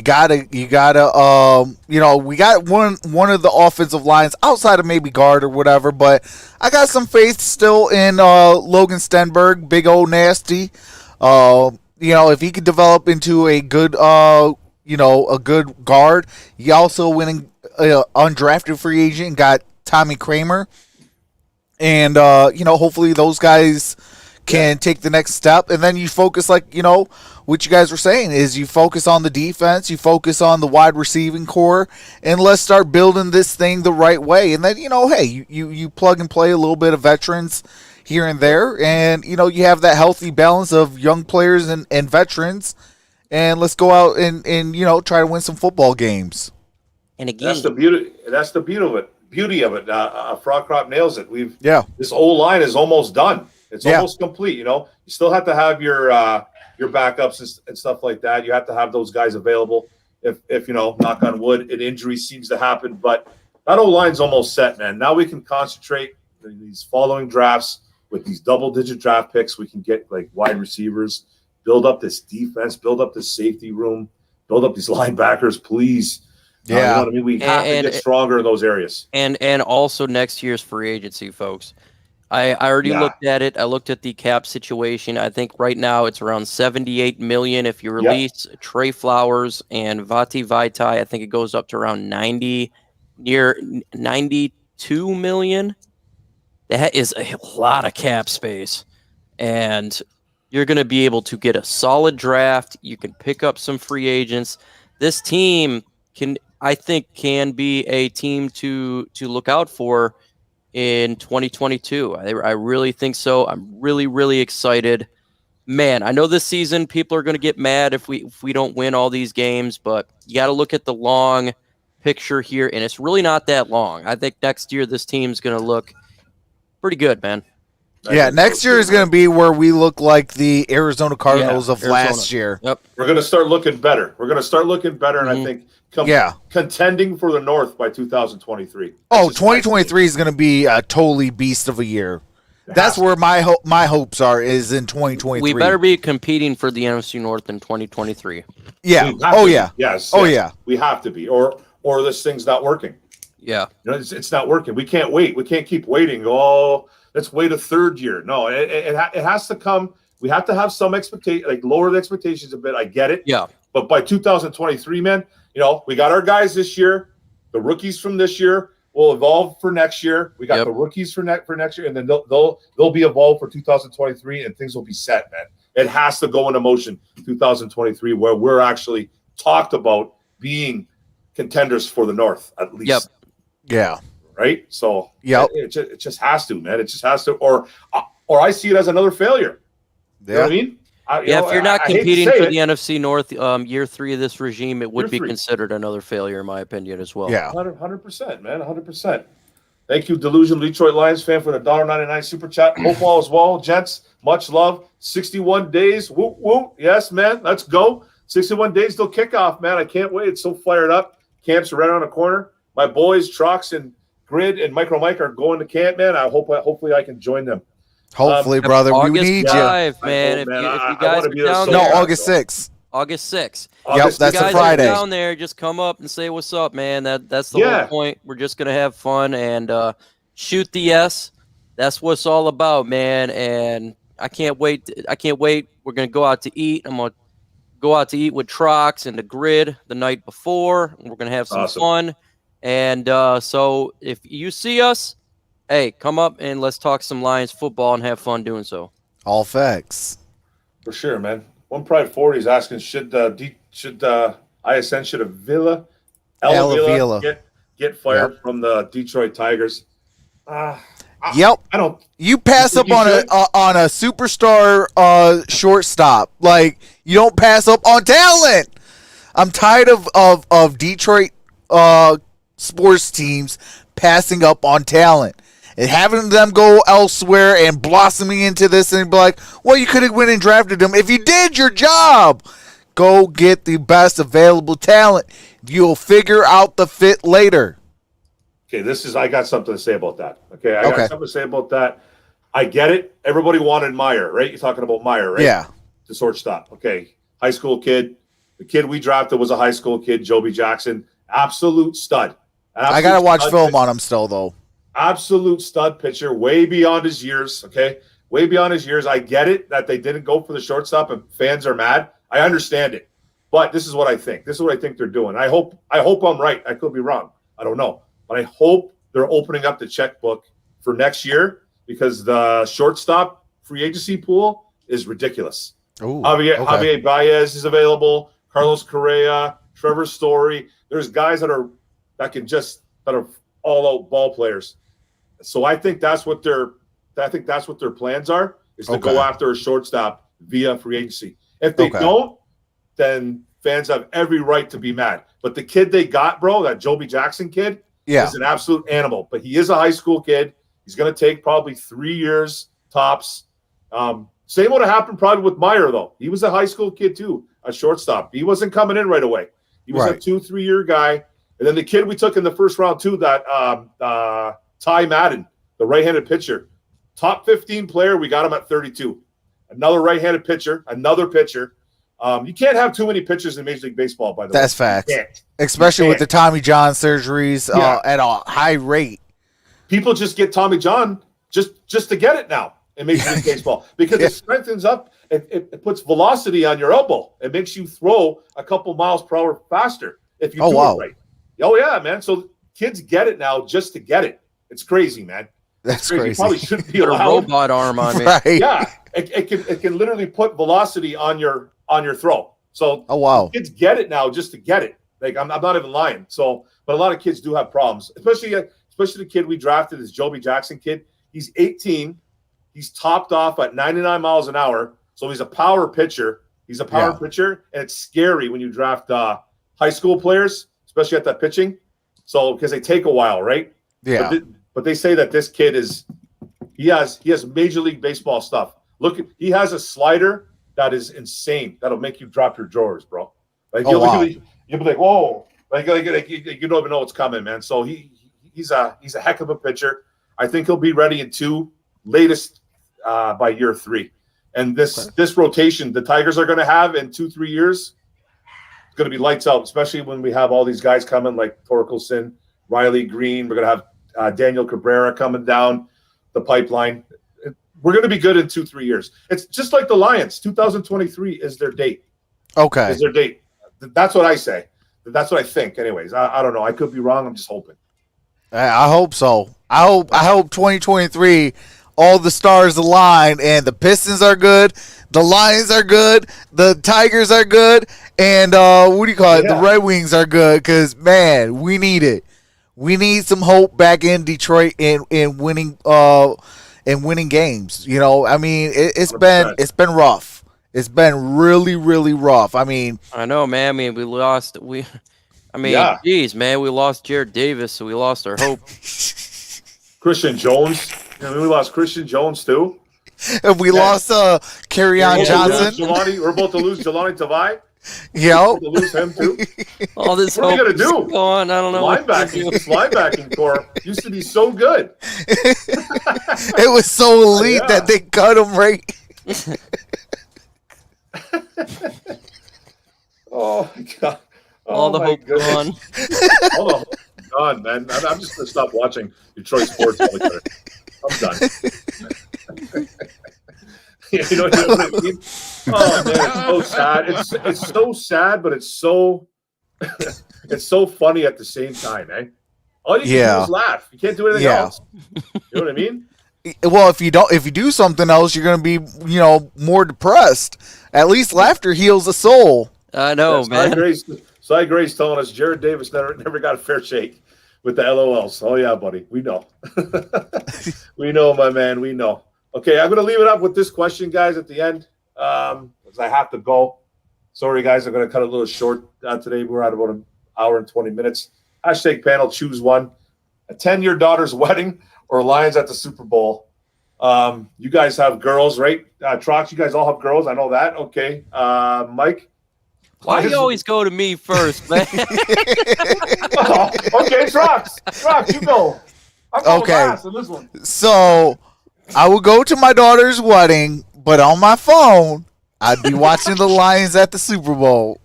gotta we got one of the offensive lines outside of maybe guard or whatever, but I got some faith still in Logan Stenberg, big old nasty. If he could develop into a good a good guard. He also went undrafted free agent and got Tommy Kramer. And hopefully those guys can take the next step, and then you focus what you guys were saying is you focus on the defense, you focus on the wide receiving core, and let's start building this thing the right way. And then hey, you plug and play a little bit of veterans here and there, and you have that healthy balance of young players and veterans, and let's go out and try to win some football games. And again, That's the beauty of it. Frog Crop nails it. This old line is almost done. It's almost complete. You still have to have your backups and stuff like that. You have to have those guys available. If knock on wood, an injury seems to happen, but that old line's almost set, man. Now we can concentrate these following drafts with these double-digit draft picks. We can get like wide receivers, build up this defense, build up this safety room, build up these linebackers, please. Yeah, you know what I mean. We have to get stronger in those areas, and also next year's free agency, folks. I already looked at it. I looked at the cap situation. I think right now it's around $78 million. If you release Trey Flowers and Vati Vaitai, I think it goes up to around near $92 million. That is a lot of cap space, and you're going to be able to get a solid draft. You can pick up some free agents. This team can be a team to look out for in 2022. I really think so. I'm really, really excited. Man, I know this season people are going to get mad if we don't win all these games, but you got to look at the long picture here, and it's really not that long. I think next year this team's going to look pretty good, man. Next year is going to be where we look like the Arizona Cardinals of last year. Yep. We're going to start looking better. And I think contending for the North by 2023. Oh, 2023 is going to be a totally beast of a year. That's where my hopes are, is in 2023. We better be competing for the NFC North in 2023. Yeah. Yes. We have to be, or this thing's not working. Yeah. It's not working. We can't wait. We can't keep waiting. Oh, let's wait a third year. No, it has to come. We have to have some expectation, like lower the expectations a bit. I get it. Yeah. But by 2023, man, we got our guys this year. The rookies from this year will evolve for next year. We got the rookies for next year, and then they'll be evolved for 2023, and things will be set, man. It has to go into motion 2023, where we're actually talked about being contenders for the North at least. Yep. Yeah. Right. So it just has to, man. It just has to, or I see it as another failure. You know what I mean? If you're not competing for the NFC North year 3 of this regime, it would be considered another failure, in my opinion, as well. Yeah. 100%, man. 100%. Thank you, Delusional Detroit Lions fan, for the $1.99 super chat. Hope all is well, gents. Much love. 61 days. Whoop, whoop. Yes, man. Let's go. 61 days till kickoff, man. I can't wait. It's so fired up. Camps are right around the corner. My boys, Trox and Grid and Micro Mike, are going to camp, man. Hopefully I can join them. Hopefully, brother. August we need 5, you. man. If you guys are down there. No, August 6th. August 6th. Yep, that's a Friday. Down there, just come up and say what's up, man. That's the whole point. We're just gonna have fun and shoot the S. That's what it's all about, man. And I can't wait. We're gonna go out to eat. I'm gonna go out to eat with Trox and the Grid the night before. We're gonna have some fun. And so if you see us, hey, come up and let's talk some Lions football and have fun doing so. All facts. For sure, man. One Pride 40 is asking, should ISN, should Ella Villa get fired from the Detroit Tigers? Yep. I don't. You pass up on a superstar shortstop. Like, you don't pass up on talent. I'm tired of Detroit sports teams passing up on talent and having them go elsewhere and blossoming into this and be like, well, you could have went and drafted them. If you did your job, go get the best available talent. You'll figure out the fit later. Okay, I got something to say about that. Okay, I got something to say about that. I get it. Everybody wanted Meyer, right? You're talking about Meyer, right? Yeah. the shortstop. Okay, high school kid. The kid we drafted was a high school kid, Joby Jackson. Absolute stud. I got to watch film on him still, though. Absolute stud pitcher, way beyond his years, okay? Way beyond his years. I get it that they didn't go for the shortstop and fans are mad. I understand it. But this is what I think. This is what I think they're doing. I hope I'm right. I could be wrong. I don't know. But I hope they're opening up the checkbook for next year because the shortstop free agency pool is ridiculous. Ooh, Javier Baez is available, Carlos Correa, Trevor Story. There's guys that are all out ball players. So I think that's what their plans are, is to go after a shortstop via free agency. If they don't, then fans have every right to be mad. But the kid they got, bro, that Joby Jackson kid, is an absolute animal. But he is a high school kid. He's going to take probably 3 years tops. Same would have happened probably with Meyer, though. He was a high school kid, too, a shortstop. He wasn't coming in right away. He was a 2-3 year guy. And then the kid we took in the first round, too, that Ty Madden, the right-handed pitcher. Top 15 player, we got him at 32. Another right-handed pitcher, another pitcher. You can't have too many pitchers in Major League Baseball, by the way. That's facts. Especially with the Tommy John surgeries at a high rate. People just get Tommy John just to get it now in Major League Baseball because it strengthens up. It puts velocity on your elbow. It makes you throw a couple miles per hour faster if you do it right. Oh, yeah, man. So kids get it now just to get it. It's crazy, man. That's crazy. You probably shouldn't be allowed. A robot arm on me. Right. Yeah, it can literally put velocity on your throw. So kids get it now just to get it. Like I'm not even lying. So, but a lot of kids do have problems, especially the kid we drafted, this Joby Jackson kid. He's 18. He's topped off at 99 miles an hour. So he's a power pitcher. Pitcher, and it's scary when you draft high school players, especially at that pitching. So because they take a while, right? Yeah. But they say that this kid he has Major League Baseball stuff. Look, he has a slider that is insane. That'll make you drop your drawers, bro. Like you'll be like, whoa, like you don't even know what's coming, man. So he's a heck of a pitcher. I think he'll be ready latest by year 3. And this rotation the Tigers are going to have in 2-3 years, it's going to be lights out, especially when we have all these guys coming like Torkelson, Riley Green. We're going to have Daniel Cabrera coming down the pipeline. We're going to be good in 2-3 years. It's just like the Lions. 2023 is their date. Okay. Is their date. That's what I say. That's what I think. Anyways, I don't know. I could be wrong. I'm just hoping. I hope so. I hope 2023 all the stars align and the Pistons are good, the Lions are good, the Tigers are good, and the Red Wings are good because, man, we need it. We need some hope back in Detroit in winning games. You know, I mean, it's been rough. It's been really, really rough. I mean, I know, man. I mean, geez, man, we lost Jared Davis, so we lost our hope. Christian Jones. We lost Christian Jones too. And we lost Kerryon Johnson. We're about to lose Jelani Tavai. Yep. To lose him too. All this what are we gonna do? Going, I don't know. Linebacking core used to be so good. It was so elite that they cut him right. Oh my God. All the hope gone. All the hope gone, man. I'm just gonna stop watching Detroit sports altogether. I'm done. You know what I mean? Oh man, it's so sad. It's so sad, but it's so funny at the same time, eh? All you can do is laugh. You can't do anything else. You know what I mean? Well, if you do something else, you're gonna be, more depressed. At least laughter heals the soul. I know, man. Cy Gray's telling us Jared Davis never got a fair shake with the LOLs. Oh yeah, buddy, we know. We know, my man. We know. Okay, I'm gonna leave it up with this question, guys, at the end, because I have to go. Sorry, guys, I'm gonna cut it a little short today. We're at about an hour and 20 minutes. Hashtag panel, choose one: attend your daughter's wedding or Lions at the Super Bowl. You guys have girls, right? Trox, you guys all have girls. I know that. Okay, Mike. Why do you always go to me first, man? Okay, Trox, you go. I'm going last on this one. So I will go to my daughter's wedding, but on my phone, I'd be watching the Lions at the Super Bowl.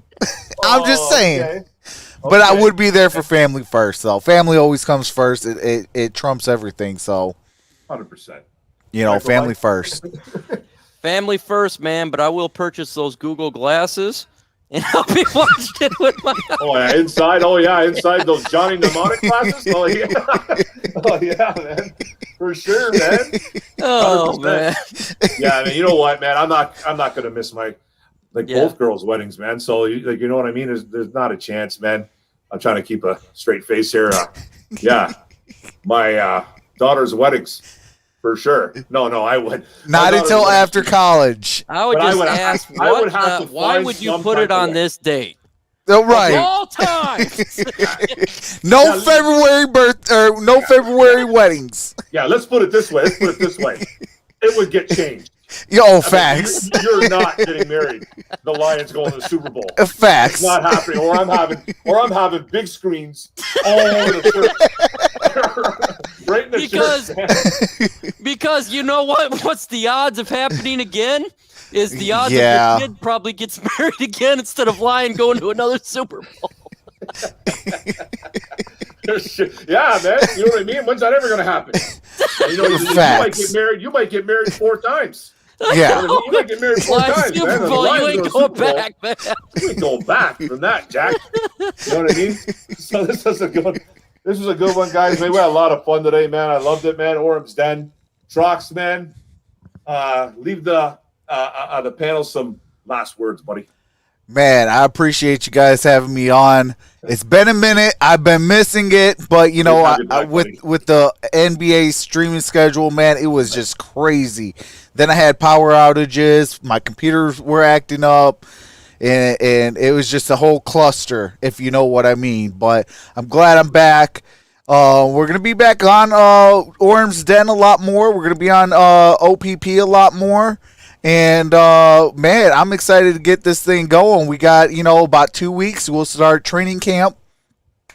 I'm just saying. Okay. But I Okay. would be there for family first, though. Family always comes first. It trumps everything. So, 100%. family Mike? first. Family first, man. But I will purchase those Google glasses, and I'll be watching it with my. Oh yeah, inside. Oh yeah, inside those Johnny Mnemonic classes. Oh yeah, oh yeah, man, for sure, man. Oh 100%. man. Yeah, I mean, you know what, man? I'm not gonna miss my both girls' weddings, man. So you know what I mean? There's not a chance, man. I'm trying to keep a straight face here. Yeah, my daughter's weddings. For sure. No, I would Not until after college. I would But I just would- ask, I would what, have to why find would you some put type it of on way. this date? Oh, right. All time. No Yeah, February no February weddings. Yeah, let's put it this way. It would get changed. Yo, facts. You're not getting married. The Lions going to the Super Bowl. Facts. It's not happening. Or I'm having big screens all over the church. Right in the church. Because you know what? What's the odds of happening again? Is the odds Yeah. of your kid probably gets married again instead of Lion going to another Super Bowl. Yeah, man. You know what I mean? When's that ever going to happen? Facts. You might get married 4 times. Yeah. You might get married 4 Lion times, Super man. The Bowl, Lions you go ain't to going Super Bowl. back, man. You ain't going back from that, Jack. You know what I mean? So this was a good one. This was a good one, guys. We had a lot of fun today, man. I loved it, man. Orum'S Den. Trox, man. Leave the panel some last words, buddy. Man, I appreciate you guys having me on. It's been a minute. I've been missing it, but Good to have you back, with the NBA streaming schedule, man, it was just crazy. Then I had power outages. My computers were acting up, and it was just a whole cluster, if you know what I mean. But I'm glad I'm back. We're gonna be back on Orum'S Den a lot more. We're gonna be on OPP a lot more. And, man, I'm excited to get this thing going. We got, about 2 weeks. We'll start training camp.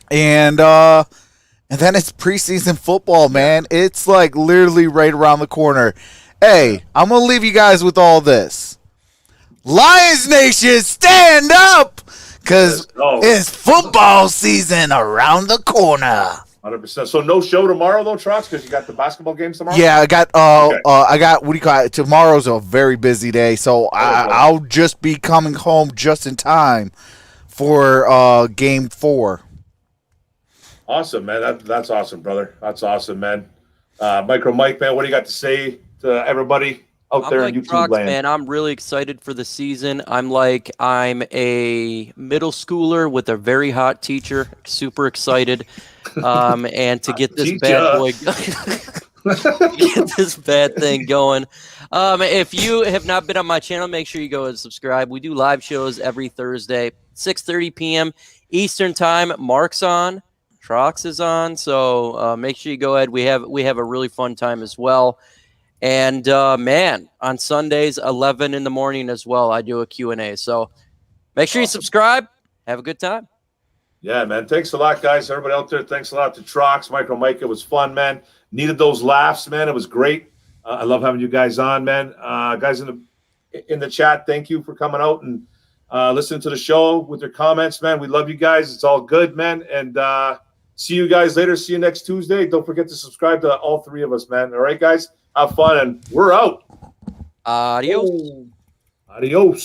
And then it's preseason football, man. It's like literally right around the corner. Hey, I'm going to leave you guys with all this. Lions Nation, stand up! Because it's football season around the corner. 100%. So no show tomorrow, though, Trox, because you got the basketball games tomorrow? Yeah, I got what do you call it? Tomorrow's a very busy day, so I'll just be coming home just in time for game 4. Awesome, man. That's awesome, brother. That's awesome, man. Micro Mike, man, what do you got to say to everybody out there in YouTube Trox, land? man, I'm really excited for the season. I'm a middle schooler with a very hot teacher. Super excited. And to get this bad boy get this bad thing going. If you have not been on my channel, make sure you go and subscribe. We do live shows every Thursday, 6:30 p.m. Eastern time. Mark's on, Trox is on, so make sure you go ahead. We have a really fun time as well. And man, on Sundays 11 in the morning as well, I do a Q&A. So make sure you subscribe. Have a good time. Yeah, man. Thanks a lot, guys. Everybody out there, thanks a lot to Trox, Micro Mike. It was fun, man. Needed those laughs, man. It was great. I love having you guys on, man. Guys in the chat, thank you for coming out and listening to the show with your comments, man. We love you guys. It's all good, man. And see you guys later. See you next Tuesday. Don't forget to subscribe to all 3 of us, man. All right, guys? Have fun, and we're out. Adios. Adios.